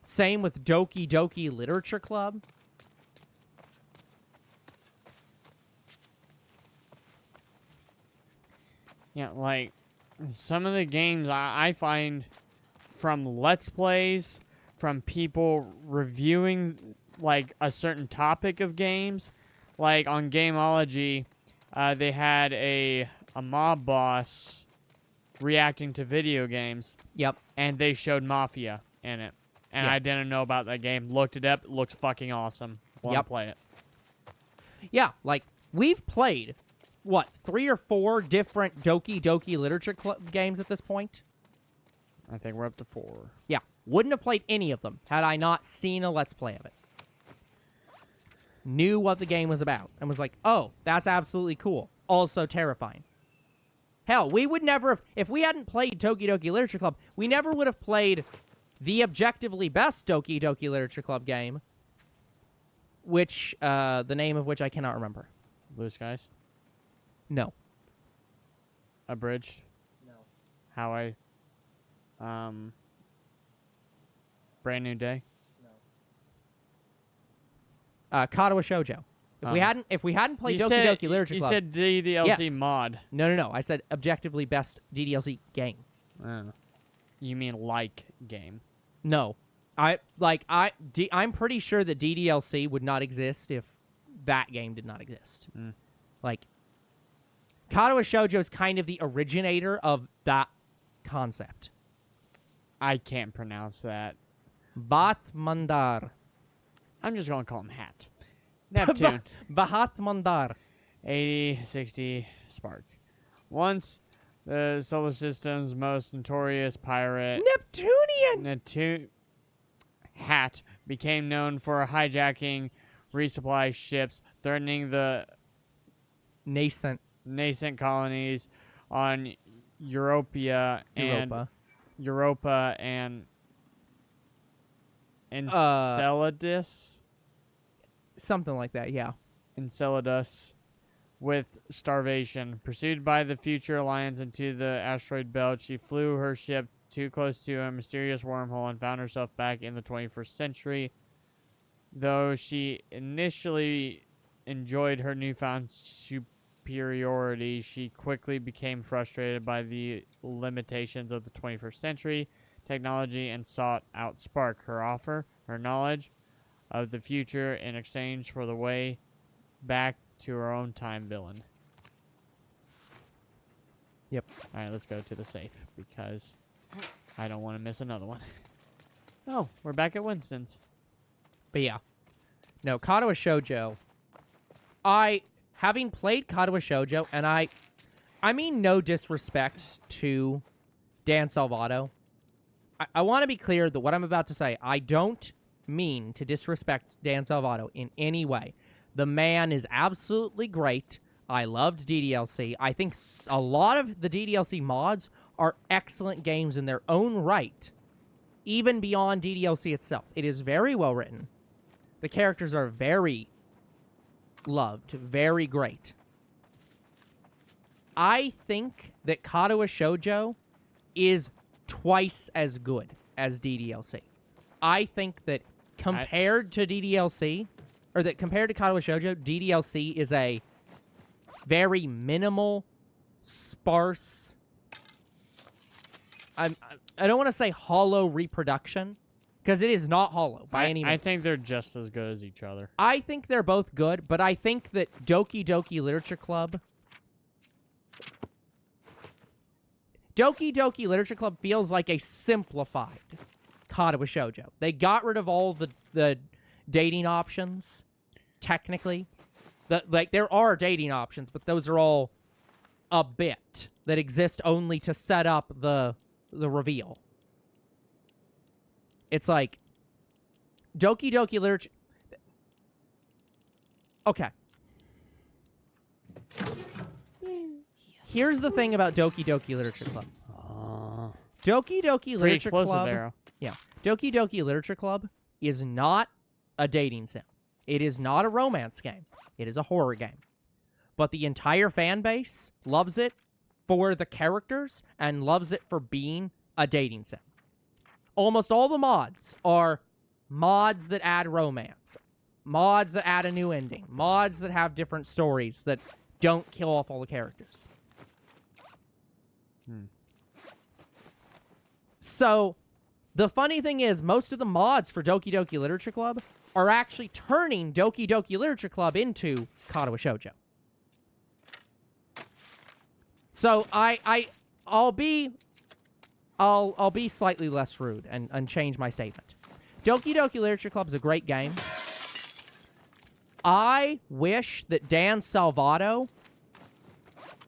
Same with Doki Doki Literature Club. Yeah, like, some of the games I find from Let's Plays, from people reviewing, like, a certain topic of games, like, on Gameology, they had a mob boss reacting to video games. Yep. And they showed Mafia in it. And Yeah. I didn't know about that game. Looked it up. It looks fucking awesome. Want to Yep. play it. Yeah, like, we've played, what, 3 or 4 different Doki Doki Literature Club games at this point? I think we're up to 4. Yeah, wouldn't have played any of them had I not seen a Let's Play of it. Knew what the game was about, and was like, oh, that's absolutely cool. Also terrifying. Hell, we would never have, if we hadn't played Doki Doki Literature Club, we never would have played the objectively best Doki Doki Literature Club game, which, the name of which I cannot remember. Blue Skies? No. Abridged? No. How I... Brand New Day? Katawa Shoujo. If we hadn't played You Doki said- Doki Literature Club. You said DDLC Yes. mod. No. I said objectively best DDLC game. You mean like game. No. I'm pretty sure that DDLC would not exist if that game did not exist. Like, Katawa Shoujo is kind of the originator of that concept. I can't pronounce that. Bahat Mandar. I'm just going to call him Hat. Neptune. Bahat Mandar. 80, 60, Spark. Once the solar system's most notorious pirate, Neptunian! Hat became known for hijacking resupply ships, threatening the Nascent. nascent colonies on Europa and Enceladus. Something like that, yeah. Enceladus with starvation. Pursued by the Future Alliance into the asteroid belt, she flew her ship too close to a mysterious wormhole and found herself back in the 21st century. Though she initially enjoyed her newfound superiority, she quickly became frustrated by the limitations of the 21st century technology and sought out Spark, her knowledge of the future in exchange for the way back to her own time villain. Yep. Alright, let's go to the safe, because I don't want to miss another one. Oh, we're back at Winston's. But yeah. No, Katawa Shoujo. Having played Katawa Shoujo, and I mean no disrespect to Dan Salvato. I want to be clear that what I'm about to say, I don't mean to disrespect Dan Salvato in any way. The man is absolutely great. I loved DDLC. I think a lot of the DDLC mods are excellent games in their own right, even beyond DDLC itself. It is very well written. The characters are very loved, very great. I think that Katawa Shoujo is twice as good as DDLC. I think that compared to DDLC, or that compared to Katawa Shoujo, DDLC is a very minimal, sparse, I don't want to say hollow reproduction, because it is not hollow by any means. I think they're just as good as each other. I think they're both good, but I think that Doki Doki Literature Club feels like a simplified Katawa Shoujo. They got rid of all the dating options, technically. There are dating options, but those are all a bit that exist only to set up the reveal. It's like Doki Doki Literature. Okay. Here's the thing about Doki Doki Literature Club. Doki Doki Literature Club. Arrow. Yeah. Doki Doki Literature Club is not a dating sim. It is not a romance game. It is a horror game. But the entire fan base loves it for the characters and loves it for being a dating sim. Almost all the mods are mods that add romance, mods that add a new ending, mods that have different stories that don't kill off all the characters. So, the funny thing is, most of the mods for Doki Doki Literature Club are actually turning Doki Doki Literature Club into Katawa Shoujo. So I'll be slightly less rude and change my statement. Doki Doki Literature Club is a great game. I wish that Dan Salvato,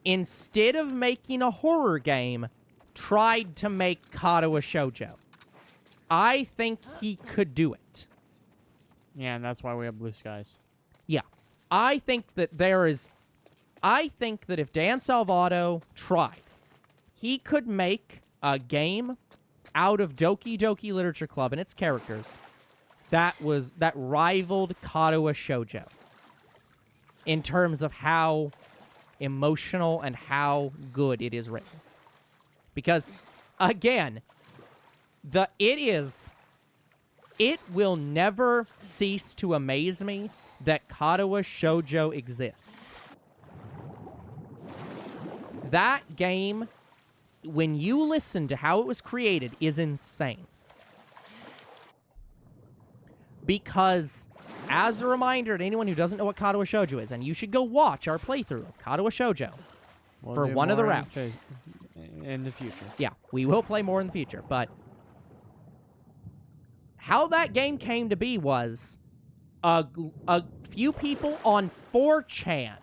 instead of making a horror game, tried to make Katawa Shoujo. I think he could do it. Yeah, and that's why we have Blue Skies. Yeah. I think that if Dan Salvato tried, he could make a game out of Doki Doki Literature Club and its characters that rivaled Katawa Shoujo in terms of how emotional and how good it is written. Because, again, it will never cease to amaze me that Katawa Shoujo exists. That game, when you listen to how it was created, is insane. Because, as a reminder to anyone who doesn't know what Katawa Shoujo is, and you should go watch our playthrough of Katawa Shoujo for one of the routes. In the future. Yeah, we will play more in the future, but how that game came to be was a few people on 4chan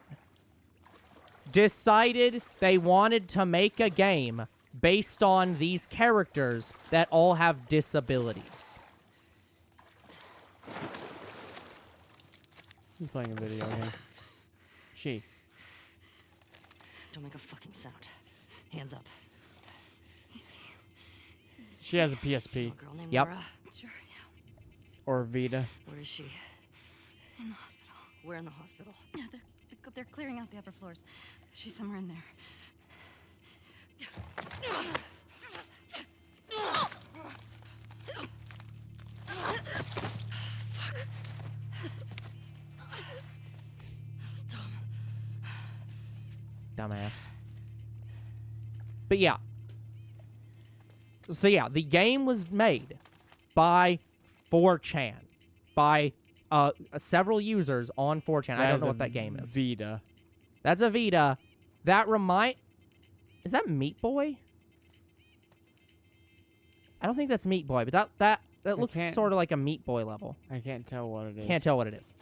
decided they wanted to make a game based on these characters that all have disabilities. He's playing a video game. She. Don't make a fucking sound. Hands up. She has a PSP. A girl named Yep. Nora. Sure, yeah. Or Vita. Where is she? In the hospital. We're in the hospital. Yeah, they're clearing out the upper floors. She's somewhere in there. That was dumb. Dumbass. But yeah. So yeah, the game was made by 4chan. By several users on 4chan. I don't know what that game is. Vita. That's a Vita. Is that Meat Boy? I don't think that's Meat Boy, but that looks sort of like a Meat Boy level. I can't tell what it is. Can't tell what it is.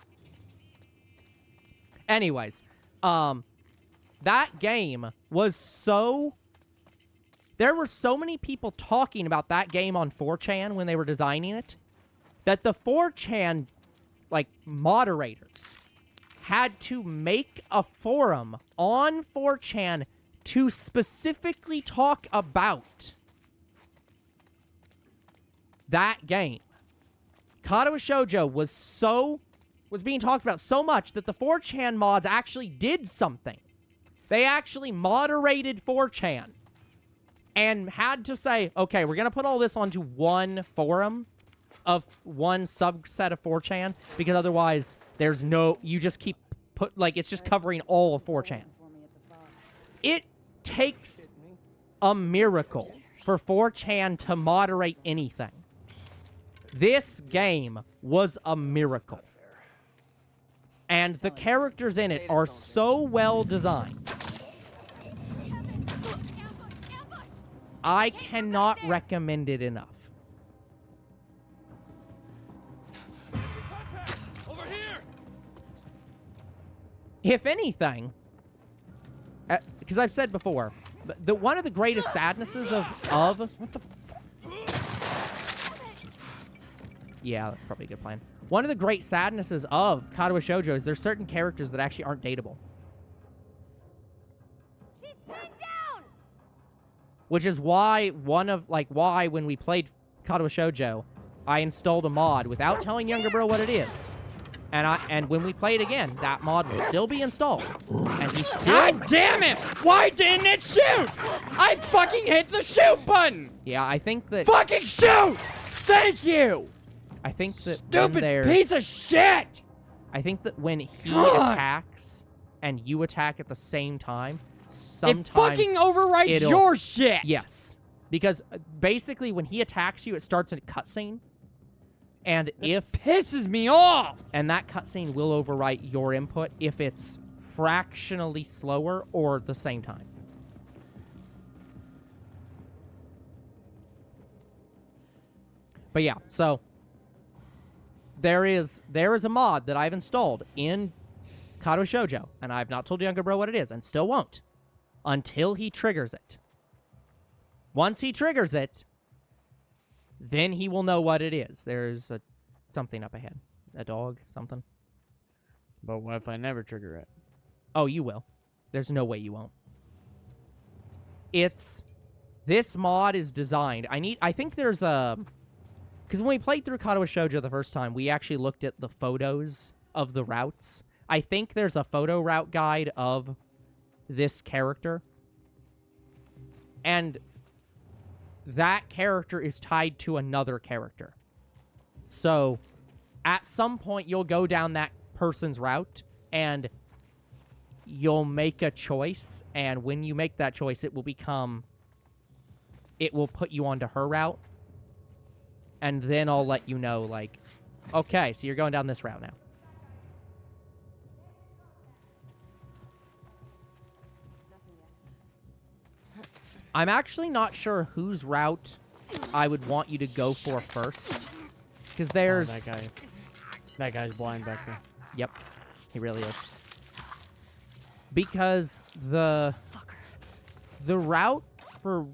Anyways, that game was so... There were so many people talking about that game on 4chan when they were designing it, that the 4chan, moderators had to make a forum on 4chan to specifically talk about that game. Katawa Shoujo was being talked about so much that the 4chan mods actually did something. They actually moderated 4chan and had to say, okay, we're going to put all this onto one forum of one subset of 4chan, because otherwise there's no, you just keep it's just covering all of 4chan. It takes a miracle for 4chan to moderate anything. This game was a miracle. And the characters in it are so well designed. I cannot recommend it enough. Over here! If anything, because I've said before, one of the greatest sadnesses of what the... Yeah, that's probably a good plan. One of the great sadnesses of Katawa Shoujo is there's certain characters that actually aren't dateable. She's pinned down! Which is why why when we played Katawa Shoujo, I installed a mod without telling younger bro what it is. And when we play it again, that mod will still be installed. And he still... God damn it! Why didn't it shoot? I fucking hit the shoot button! Yeah, I think that... Fucking shoot! Thank you! I think that when Stupid there's... piece of shit! I think that when he God. attacks and you attack at the same time, sometimes... It fucking overwrites it'll- your shit! Yes. Because basically when he attacks you, it starts a cutscene. And if... Pisses me off! And that cutscene will overwrite your input if it's fractionally slower or the same time. But yeah, so there is a mod that I've installed in Kato Shoujo, and I've not told younger bro what it is, and still won't until he triggers it. Once he triggers it, then he will know what it is. There's something up ahead. A dog, something. But what if I never trigger it? Oh, you will. There's no way you won't. This mod is designed. I think there's a... Because when we played through Kato Shoujo the first time, we actually looked at the photos of the routes. I think there's a photo route guide of this character. And that character is tied to another character. So, at some point, you'll go down that person's route, and you'll make a choice, and when you make that choice, it will put you onto her route, and then I'll let you know, like, okay, so you're going down this route now. I'm actually not sure whose route I would want you to go for first. Because there's... Oh, that guy's blind back there. Yep, he really is. Because the route for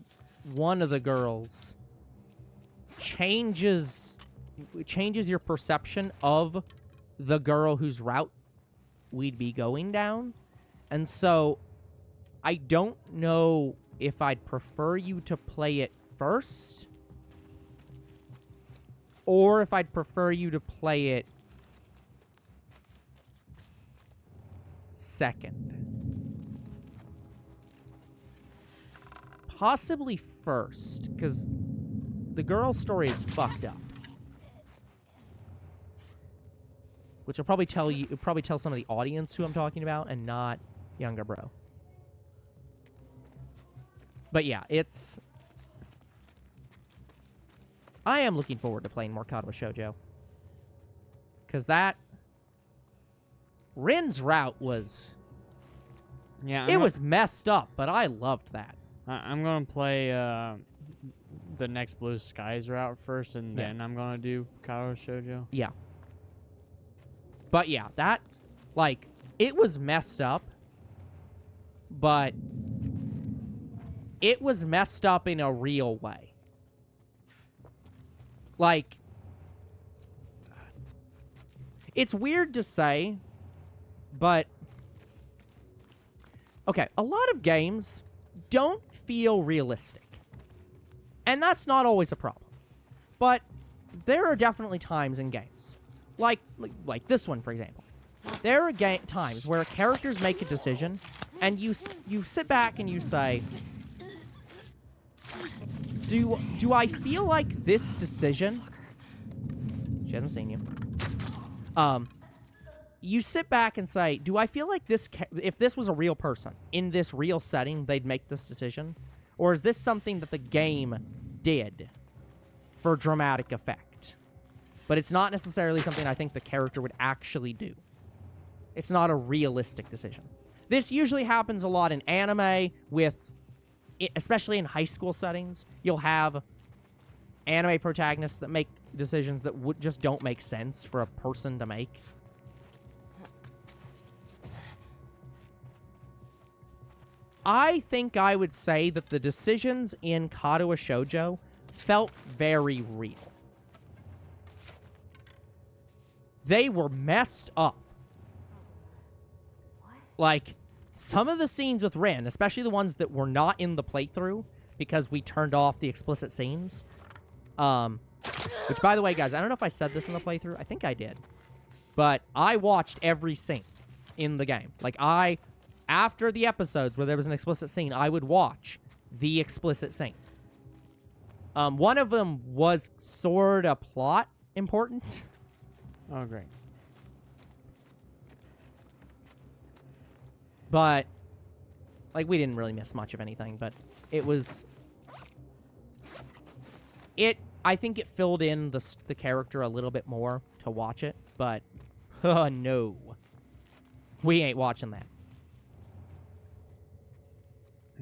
one of the girls changes your perception of the girl whose route we'd be going down. And so I don't know if I'd prefer you to play it first, or if I'd prefer you to play it second. Possibly first, because the girl's story is fucked up. Which will probably tell some of the audience who I'm talking about, and not younger bro. But yeah, I am looking forward to playing more Kato Shoujo. Because Rin's route was... Yeah, it was messed up, but I loved that. I'm gonna play the next Blue Skies route first, and then I'm gonna do Kato Shoujo. Yeah. But yeah, that, like, it was messed up, but it was messed up in a real way. Like, it's weird to say, but, okay, a lot of games don't feel realistic. And that's not always a problem. But there are definitely times in games, like this one, for example. There are times where characters make a decision, and you sit back and you say, do I feel like this decision... She hasn't seen you. You sit back and say, do I feel like this... if this was a real person, in this real setting, they'd make this decision? Or is this something that the game did for dramatic effect? But it's not necessarily something I think the character would actually do. It's not a realistic decision. This usually happens a lot in anime with... especially in high school settings, you'll have anime protagonists that make decisions that just don't make sense for a person to make. I think I would say that the decisions in Kato Shoujo felt very real. They were messed up. Like, some of the scenes with Rin, especially the ones that were not in the playthrough, because we turned off the explicit scenes, Which, by the way, guys, I don't know if I said this in the playthrough. I think I did. But I watched every scene in the game. Like, after the episodes where there was an explicit scene, I would watch the explicit scene. One of them was sort of plot important. Oh, great. But, like, we didn't really miss much of anything, but it was... I think it filled in the character a little bit more to watch it, but, no. We ain't watching that.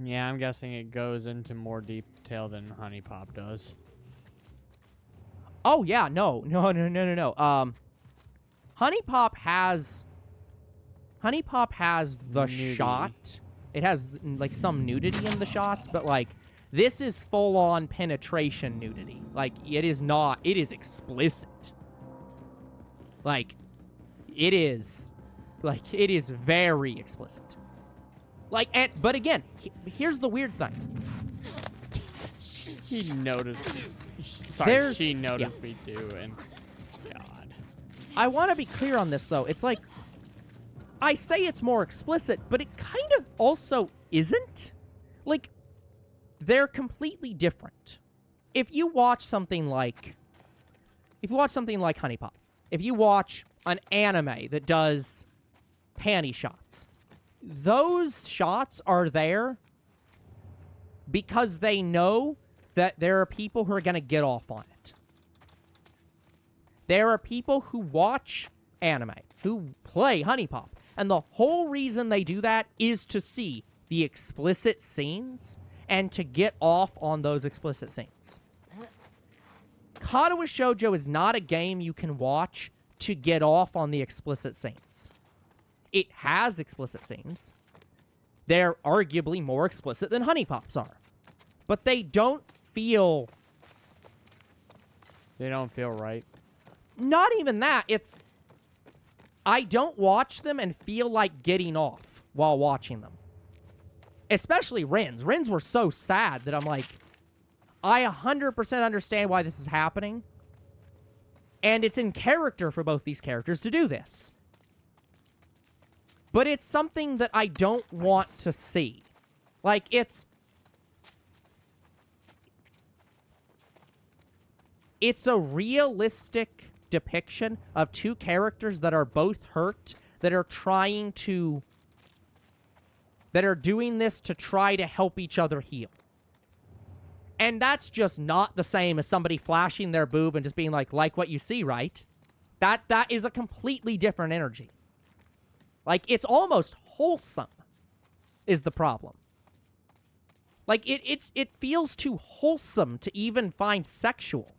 Yeah, I'm guessing it goes into more detail than Honey Pop does. Oh, yeah, no. Honey Pop has the Nudity. shot. It has, like, some nudity in the shots, but, like, this is full-on penetration nudity. Like, it is explicit. Like, it is very explicit. Like, but again, here's the weird thing. He noticed. Sorry, she yeah. noticed me too, and God. I want to be clear on this, though. It's like, I say it's more explicit, but it kind of also isn't. Like, they're completely different. If you watch something like Honey Pop, if you watch an anime that does panty shots, those shots are there because they know that there are people who are going to get off on it. There are people who watch anime, who play Honey Pop, and the whole reason they do that is to see the explicit scenes and to get off on those explicit scenes. Katawa Shoujo is not a game you can watch to get off on the explicit scenes. It has explicit scenes. They're arguably more explicit than Honey Pops are. But they don't feel... They don't feel right. Not even that. It's... I don't watch them and feel like getting off while watching them. Especially Ren's. Ren's were so sad that I'm like, I 100% understand why this is happening. And it's in character for both these characters to do this. But it's something that I don't want to see. Like, it's a realistic depiction of two characters that are both hurt, that are doing this to try to help each other heal. And that's just not the same as somebody flashing their boob and just being like what you see, right? That is a completely different energy. Like, it's almost wholesome is the problem. Like, it feels too wholesome to even find sexual.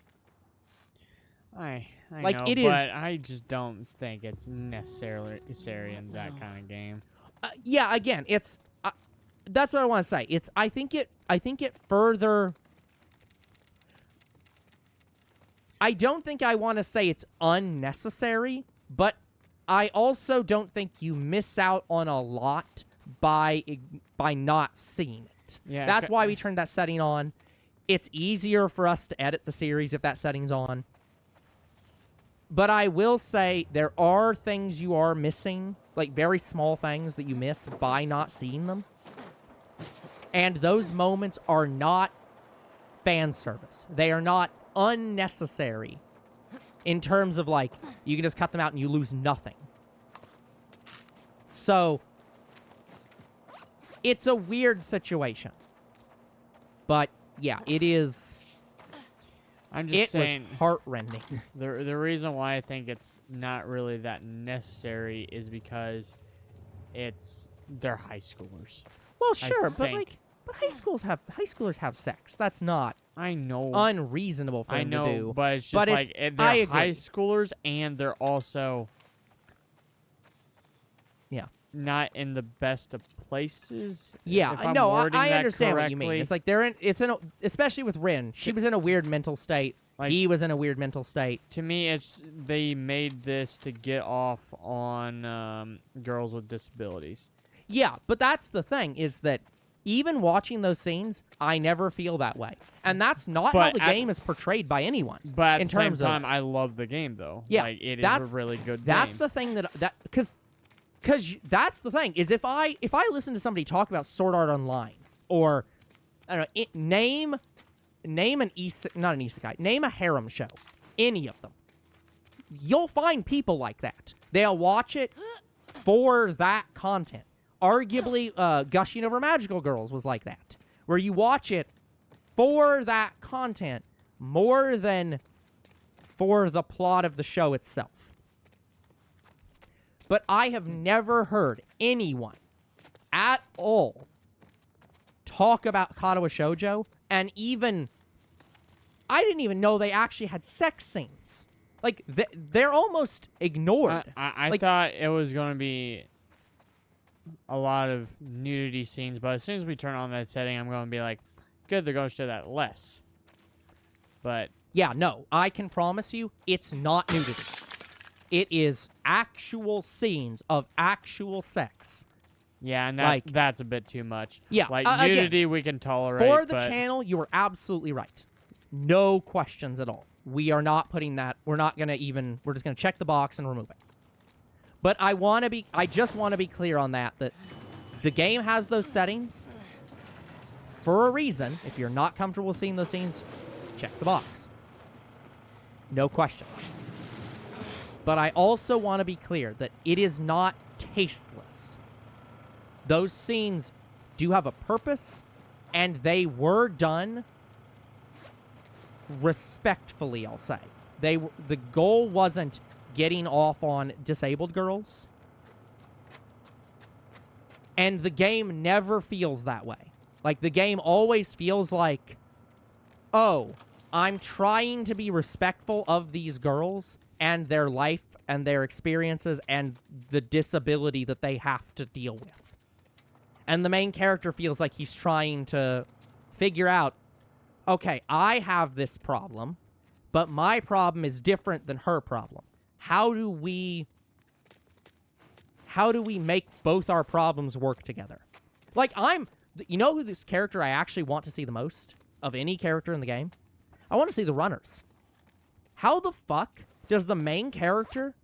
I like, know, it but is... I just don't think it's necessarily in that kind of game. Yeah, again, it's... that's what I want to say. I think it further... I don't think I want to say it's unnecessary, but I also don't think you miss out on a lot by not seeing it. Yeah, that's why we turned that setting on. It's easier for us to edit the series if that setting's on. But I will say there are things you are missing, like very small things that you miss by not seeing them. And those moments are not fan service. They are not unnecessary in terms of, like, you can just cut them out and you lose nothing. So, it's a weird situation. But, yeah, it is... I'm just saying, was heart-rending. The reason why I think it's not really that necessary is because they're high schoolers. Well, sure, but think. but high schoolers have sex. That's not I know unreasonable for them to do. But it's just they're high schoolers and they're also not in the best of places. Yeah, if I'm no, wording I that understand what you correctly. mean. It's like especially with Rin. She was in a weird mental state. Like, he was in a weird mental state. To me, they made this to get off on girls with disabilities. Yeah, but that's the thing, is that even watching those scenes, I never feel that way. And that's not how But the game is portrayed by anyone. But at in the same terms time, of, I love the game though. Yeah, Like it is that's- a really good that's game. the thing that because that's the thing is if I listen to somebody talk about Sword Art Online or I don't know, name an not an isekai, name a harem show, any of them, you'll find people like that. They'll watch it for that content. Arguably, Gushing Over Magical Girls was like that, where you watch it for that content more than for the plot of the show itself. But I have never heard anyone at all talk about Katawa Shoujo, and even I didn't even know they actually had sex scenes. Like they're almost ignored. I Like, thought it was going to be a lot of nudity scenes, but as soon as we turn on that setting, I'm going to be like, good, they're going to show that less. But yeah, no, I can promise you it's not nudity. It is actual scenes of actual sex. yeah, and Like- that's a bit too much. Yeah, like again, nudity we can tolerate. For the but channel, you are absolutely right. No questions at all. We are not putting that. We're not going to even. We're just going to check the box and remove it. But I just want to be clear on that the game has those settings for a reason. If you're not comfortable seeing those scenes, check the box. No questions. But I also want to be clear that it is not tasteless. Those scenes do have a purpose, and they were done respectfully, I'll say. The goal wasn't getting off on disabled girls. And the game never feels that way. Like, the game always feels like, oh, I'm trying to be respectful of these girls and their life and their experiences and the disability that they have to deal with. And the main character feels like he's trying to figure out, okay, I have this problem, but my problem is different than her problem. How do we make both our problems work together? Like, you know who this character I actually want to see the most of any character in the game? I want to see the runners. How the fuck does the main character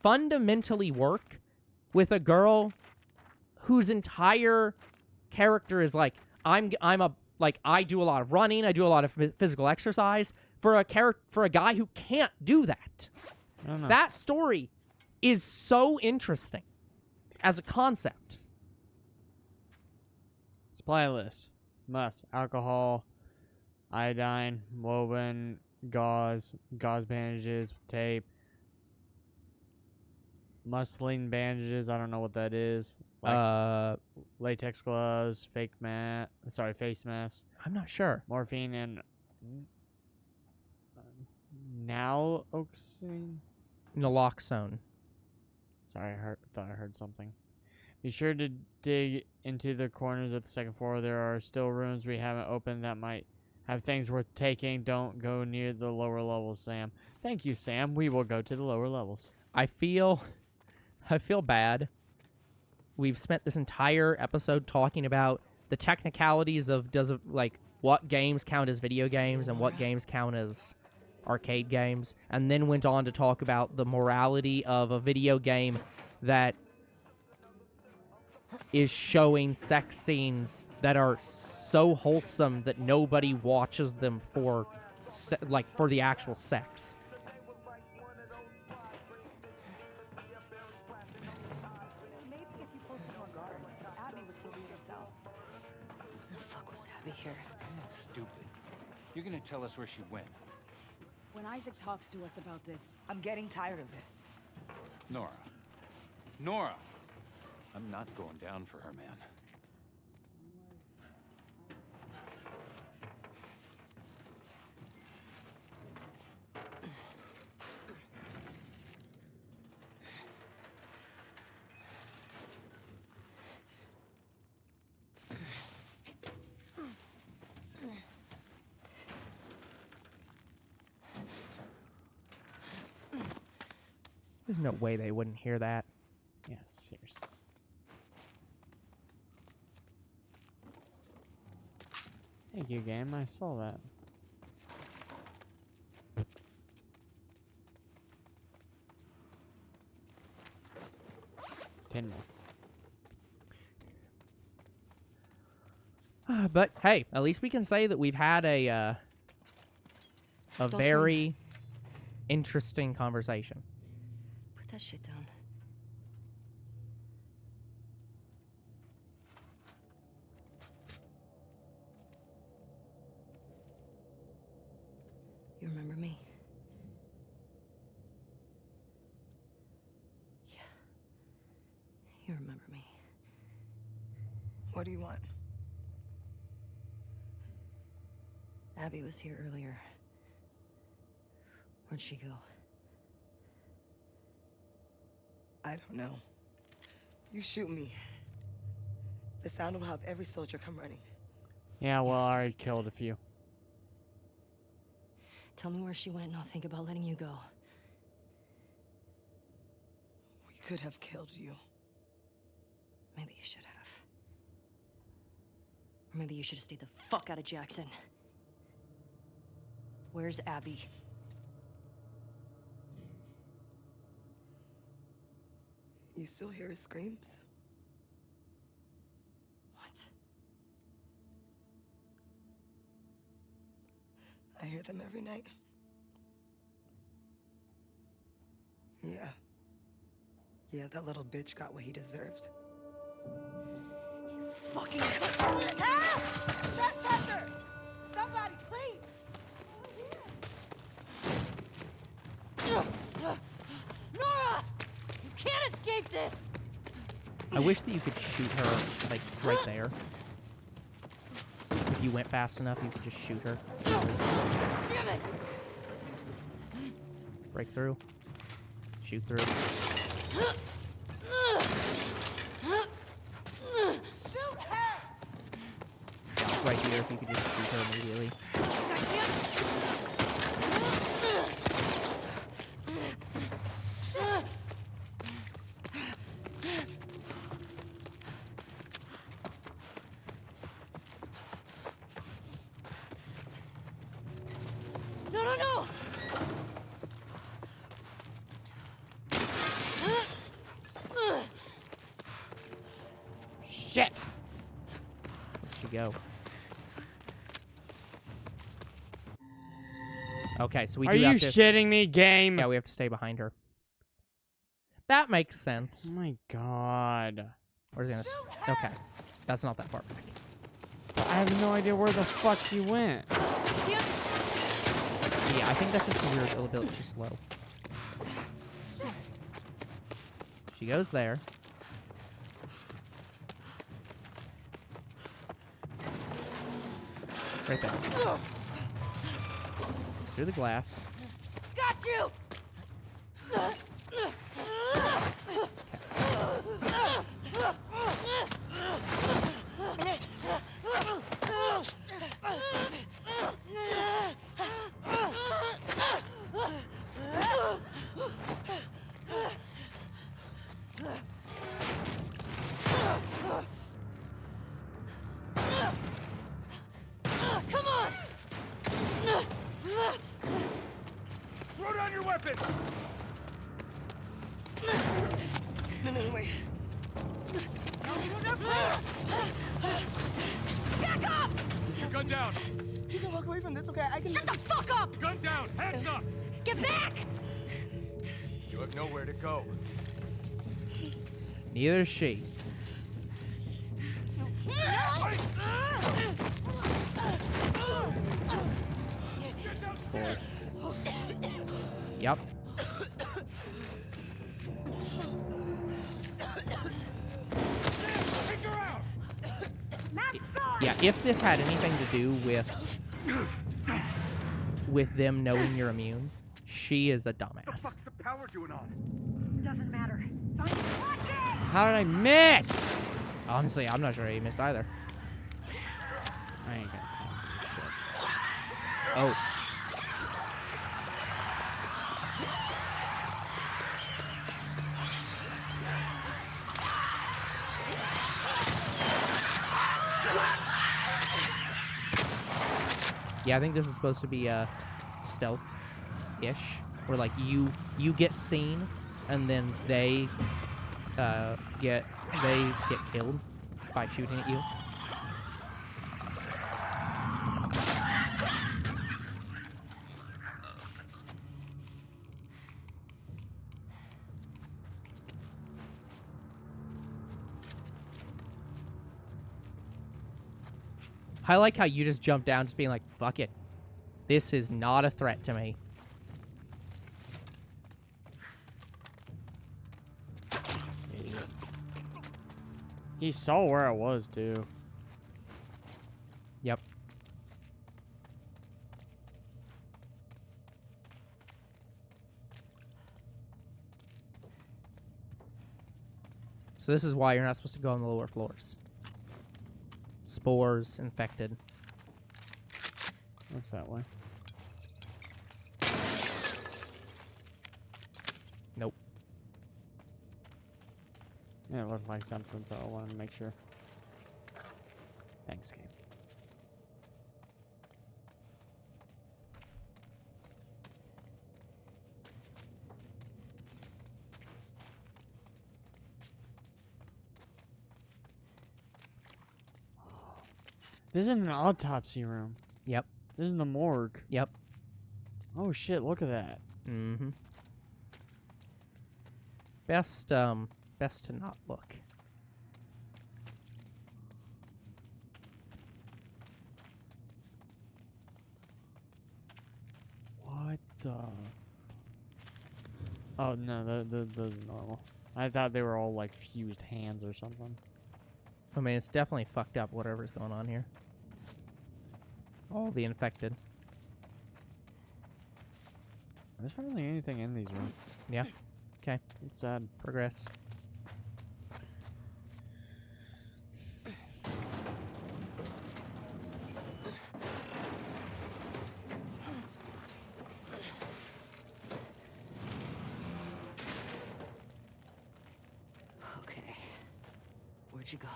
fundamentally work with a girl whose entire character is like, I do a lot of running, I do a lot of physical exercise, for a guy who can't do that. I don't know. That story is so interesting as a concept. Supply list. Must. Alcohol, iodine, woven, gauze bandages, tape, muslin bandages, I don't know what that is. Latex gloves, face mask, I'm not sure. morphine, and naloxone. Naloxone. Sorry, thought I heard something. Be sure to dig into the corners of the second floor. There are still rooms we haven't opened that might have things worth taking. Don't go near the lower levels, Sam. Thank you, Sam. We will go to the lower levels. I feel bad. We've spent this entire episode talking about the technicalities of what games count as video games and what games count as arcade games, and then went on to talk about the morality of a video game that is showing sex scenes that are so wholesome that nobody watches them for the actual sex. Maybe if you posted more guards, Abby would still be herself. The fuck was Abby here? You're not stupid. You're gonna tell us where she went. When Isaac talks to us about this, I'm getting tired of this. Nora! I'm not going down for her, man. There's no way they wouldn't hear that. Yes, seriously. Thank you, game. I saw that. Ten more. But hey, at least we can say that we've had a very interesting conversation. Put that shit down. You remember me? Yeah. You remember me. What do you want? Abby was here earlier. Where'd she go? I don't know. You shoot me. The sound will have every soldier come running. Yeah, well, I already killed a few. Tell me where she went and I'll think about letting you go. We could have killed you. Maybe you should have. Or maybe you should have stayed the fuck out of Jackson. Where's Abby? You still hear his screams? What? I hear them every night. Yeah. Yeah, that little bitch got what he deserved. You fucking... Ah! Trespasser! Somebody, please! Nora! You can't escape this! I wish that you could shoot her, like, right there. If you went fast enough, you could just shoot her. Damn it! Break through. Shoot through. Shoot her! Right here, if you could just shoot her immediately. No, no, no! Shit! Where'd she go? Okay, so we Are do you have to... shitting me, game? Yeah, we have to stay behind her. That makes Oh sense. my god. Where's gonna... Okay. That's not that far back. I have no idea where the fuck she went. Yeah, I think that's just because your ability is slow. She goes there. Right there. Through the glass. Got you! Come on! Throw down your weapons! No, wait. Back up! Put your gun down! You can walk away from this, okay? I can... Shut the fuck up! Gun down! Hands up! Get back! You have nowhere to go. Neither is she. Forward. Yep. Take her out! Yeah, if this had anything to do with them knowing you're immune, she is a dumbass. What's the power doing on? Doesn't matter. How did I miss? Honestly, I'm not sure you missed either. I ain't got time for this shit. Oh. Yeah, I think this is supposed to be stealth-ish, where like you get seen, and then they get killed by shooting at you. I like how you just jumped down, just being like, fuck it. This is not a threat to me. He saw where I was, too. Yep. So this is why you're not supposed to go on the lower floors. Spores, infected. What's that way? Nope. Yeah, it looked like something, so I wanted to make sure. Thanks, game. This isn't an autopsy room. Yep. This is the morgue. Yep. Oh shit, look at that. Mm-hmm. Best to not look. What the? Oh no, those are normal. I thought they were all like fused hands or something. I mean, it's definitely fucked up, whatever's going on here. All the infected. There's hardly anything in these rooms. Yeah. Okay. It's sad. Progress. Okay. Where'd you go?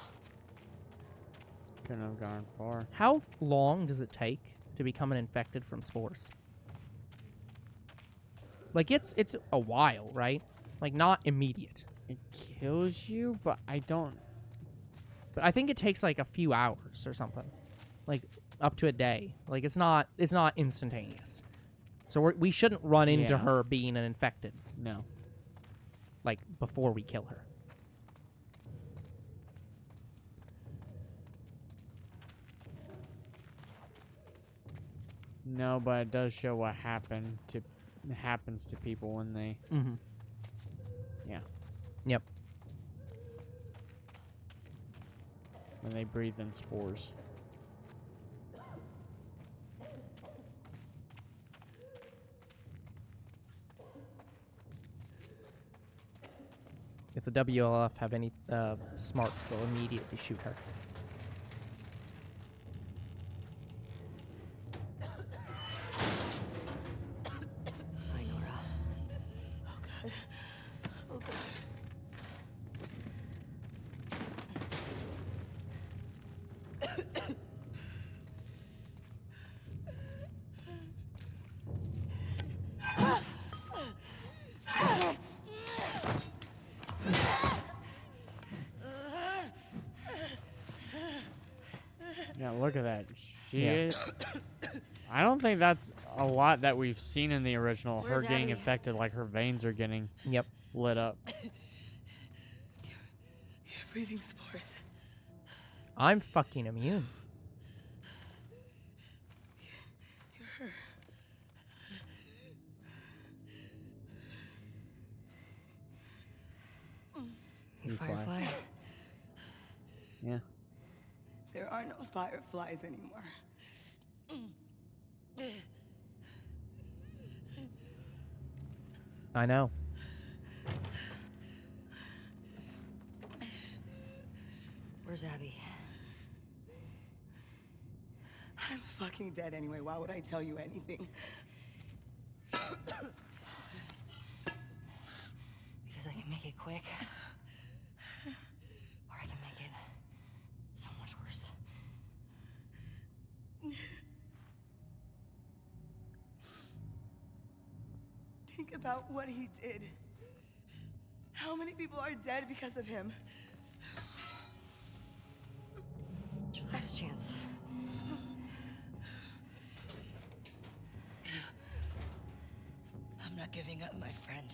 Couldn't have gone far. How long does it take to become an infected from spores? Like, it's a while, right? Like, not immediate. It kills you, but I don't. But I think it takes, like, a few hours or something. Like, up to a day. Like, it's not instantaneous. So we shouldn't run into Yeah. her being an infected, No. like, before we kill her. No, but it does show what happens to people when they. Mm-hmm. Yeah. Yep. When they breathe in spores. If the WLF have any smarts, they'll immediately shoot her. Hi, Nora. Oh god. Yeah, look at that. Yeah. I don't think that's a lot that we've seen in the original. Where's her getting Abby? infected, like her veins are getting Yep. lit up. You're breathing spores. I'm fucking immune. You're her. You Firefly. Firefly? Yeah. There are no fireflies anymore. I know. Where's Abby? I'm fucking dead anyway. Why would I tell you anything? Because I can make it quick. Or I can make it so much worse. think about what he did. How many people are dead because of him? It's your last chance. I'm not giving up, my friend.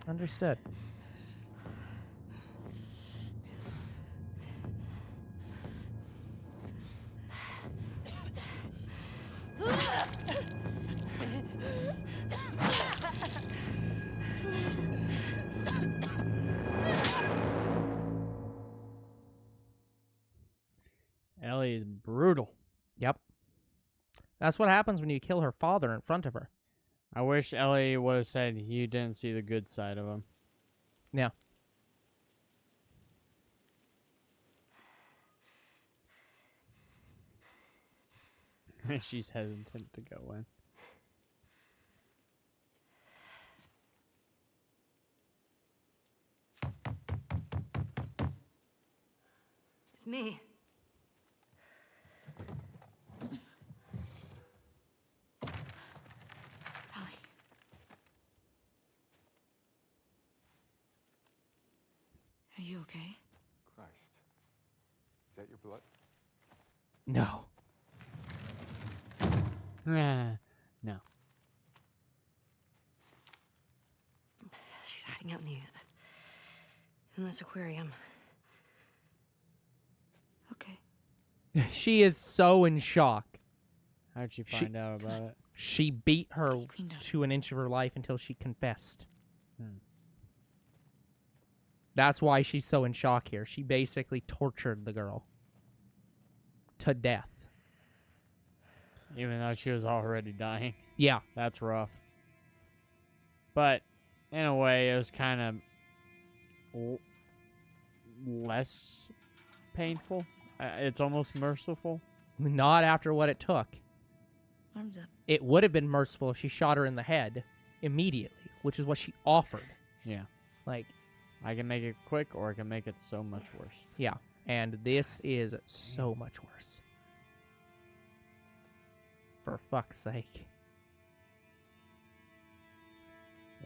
Understood. Ellie is brutal. Yep. That's what happens when you kill her father in front of her. I wish Ellie would have said you didn't see the good side of him. Yeah. She's hesitant to go in. It's me. Ellie. Are you okay? Christ. Is that your blood? No. No. She's hiding out in this aquarium. Okay. She is so in shock. How'd she find out about it? She beat her Cleaned up. to an inch of her life until she confessed. Hmm. That's why she's so in shock here. She basically tortured the girl to death. Even though she was already dying. Yeah. That's rough. But, in a way, it was kind of less painful. It's almost merciful. Not after what it took. Arms up. It would have been merciful if she shot her in the head immediately, which is what she offered. Yeah. Like, I can make it quick, or I can make it so much worse. yeah. And this is so much worse. For fuck's sake.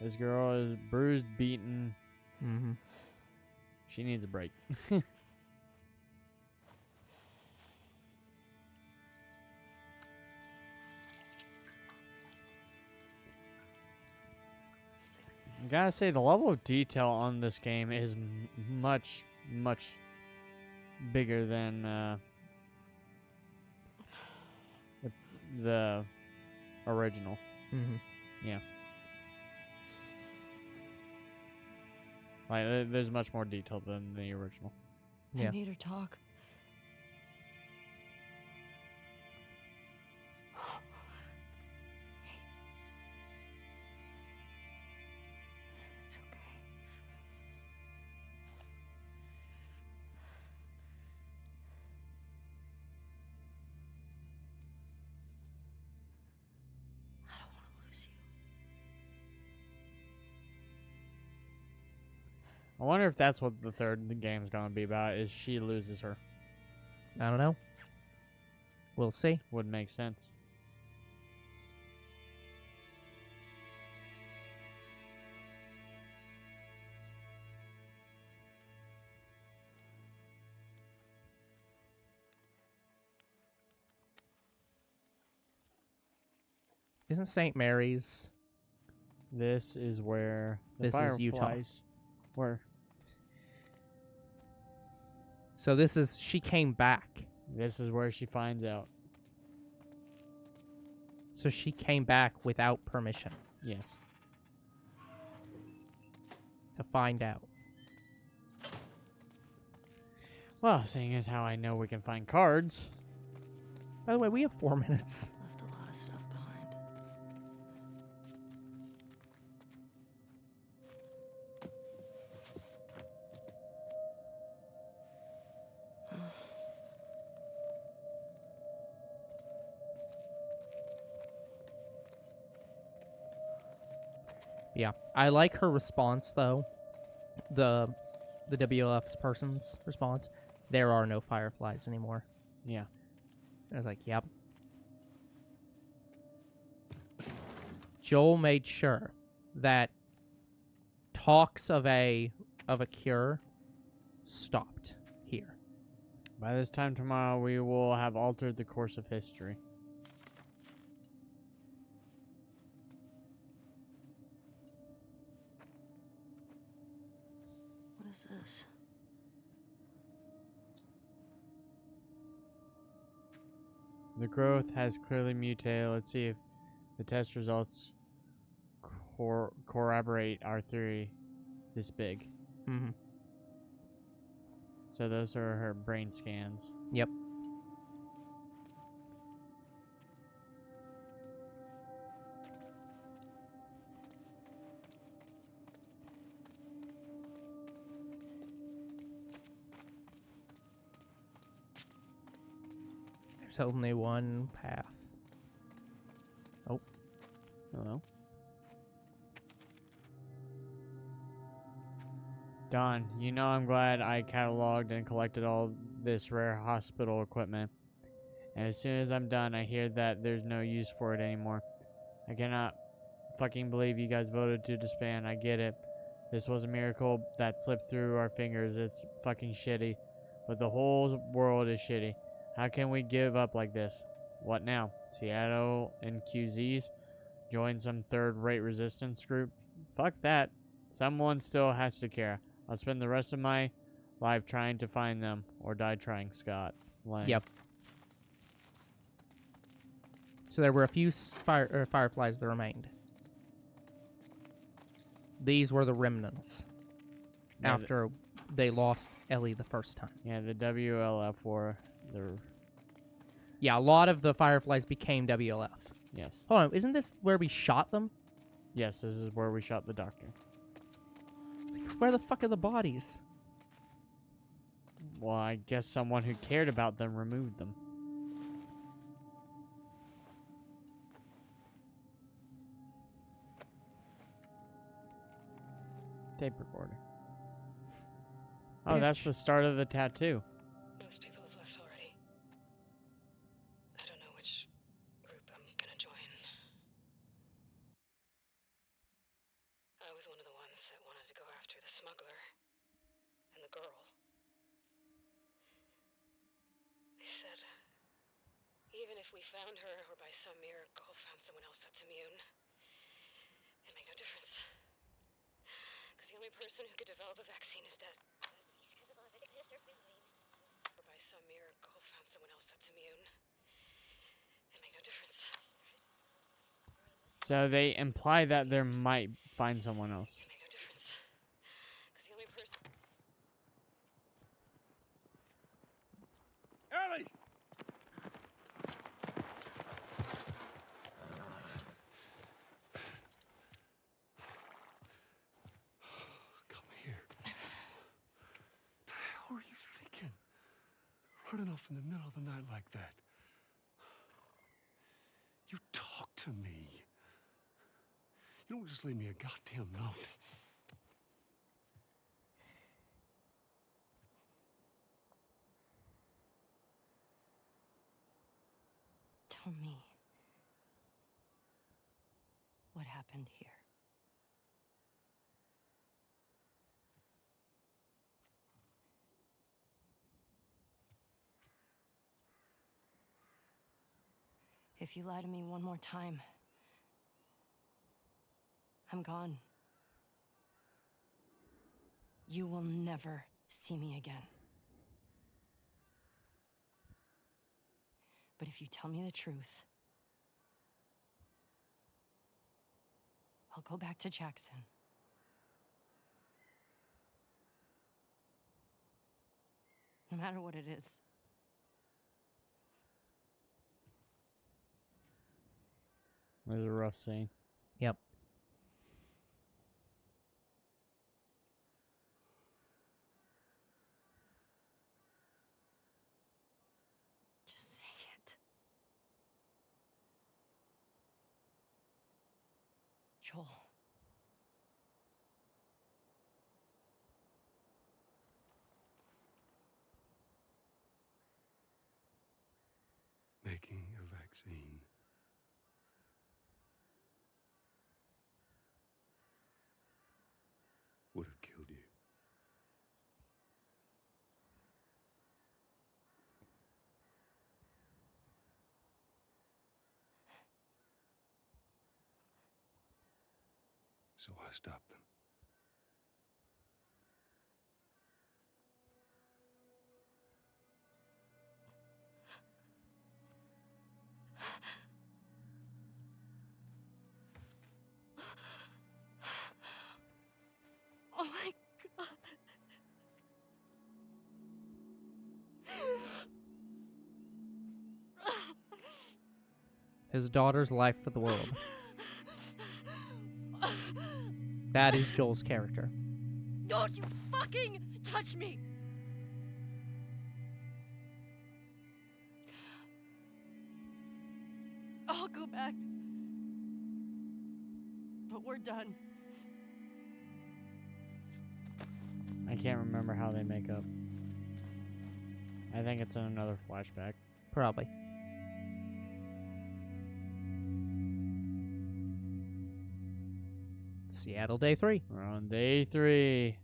This girl is bruised, beaten. Mm-hmm. She needs a break. I gotta say, the level of detail on this game is much, much bigger than the original. Mm-hmm. Yeah. Like, there's much more detail than the original. Yeah. I made her talk. It's okay. I don't want to lose you. I wonder if that's what the third game's gonna be about, is she loses her. I don't know. We'll see. Would make sense. Isn't St. Mary's? This is where the This is Utah. fireflies were. So this is, she came back. This is where she finds out. So she came back without permission Yes. to find out. Well, seeing as how I know we can find cards. By the way, we have 4 minutes. Left a lot of stuff behind. Yeah. I like her response, though. The WLF's person's response. There are no fireflies anymore. Yeah. I was like, yep. Joel made sure that talks of a cure stopped here. By this time tomorrow, we will have altered the course of history. What is this? The growth has clearly mutated. Let's see if the test results corroborate our theory this big. Mm-hmm. So those are her brain scans. Yep. There's only one path. Oh. Hello? Don, you know I'm glad I cataloged and collected all this rare hospital equipment. And as soon as I'm done, I hear that there's no use for it anymore. I cannot fucking believe you guys voted to disband. I get it. This was a miracle that slipped through our fingers. It's fucking shitty. But the whole world is shitty. How can we give up like this? What now? Seattle and QZs? Join some third-rate resistance group? Fuck that. Someone still has to care. I'll spend the rest of my life trying to find them, or die trying, Scott. Lang. Yep. So there were a few fireflies that remained. These were the remnants Yeah, after they lost Ellie the first time. Yeah, the WLF were the... Yeah, a lot of the fireflies became WLF. Yes. Hold on, isn't this where we shot them? Yes, this is where we shot the doctor. Where the fuck are the bodies? Well, I guess someone who cared about them removed them. Tape recorder. Oh, that's Bitch. the start of the tattoo. Most people have left already. I don't know which group I'm gonna join. I was one of the ones that wanted to go after the smuggler and the girl. They said, even if we found her or by some miracle found someone else that's immune, it'd make no difference. Because the only person who could develop a vaccine is dead. Or by some miracle found someone else that's immune, it'd make no difference. So they imply that there might find someone else. It'd make no difference. Because the only person... Ellie! Come here. What the hell are you thinking? Running off in the middle of the night like that. You talk to me. You don't just leave me a goddamn note. Tell me what happened here. If you lie to me one more time, I'm gone. You will never see me again. But if you tell me the truth, I'll go back to Jackson. No matter what it is. It was a rough scene. Yep. Just say it. Joel. Making a vaccine. So I stopped them. Oh my god. His daughter's life for the world. That is Joel's character. Don't you fucking touch me! I'll go back. But we're done. I can't remember how they make up. I think it's in another flashback. Probably. Seattle Day 3. We're on day 3.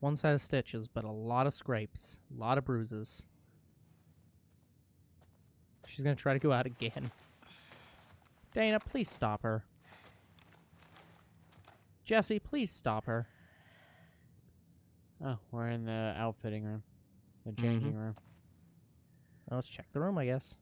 One set of stitches, but a lot of scrapes. A lot of bruises. She's gonna try to go out again. Dana, please stop her. Jesse, please stop her. Oh, we're in the outfitting room. The changing room. Let's check the room, I guess.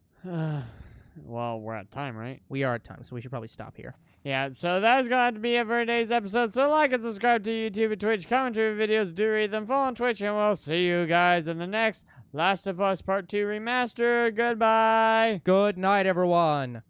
Well, we're at time, right? We are at time, so we should probably stop here. Yeah, so that's going to have to be it for today's episode. So like and subscribe to YouTube and Twitch. Comment to videos. Do read them. Follow on Twitch. And we'll see you guys in the next Last of Us Part 2 Remastered. Goodbye. Good night, everyone.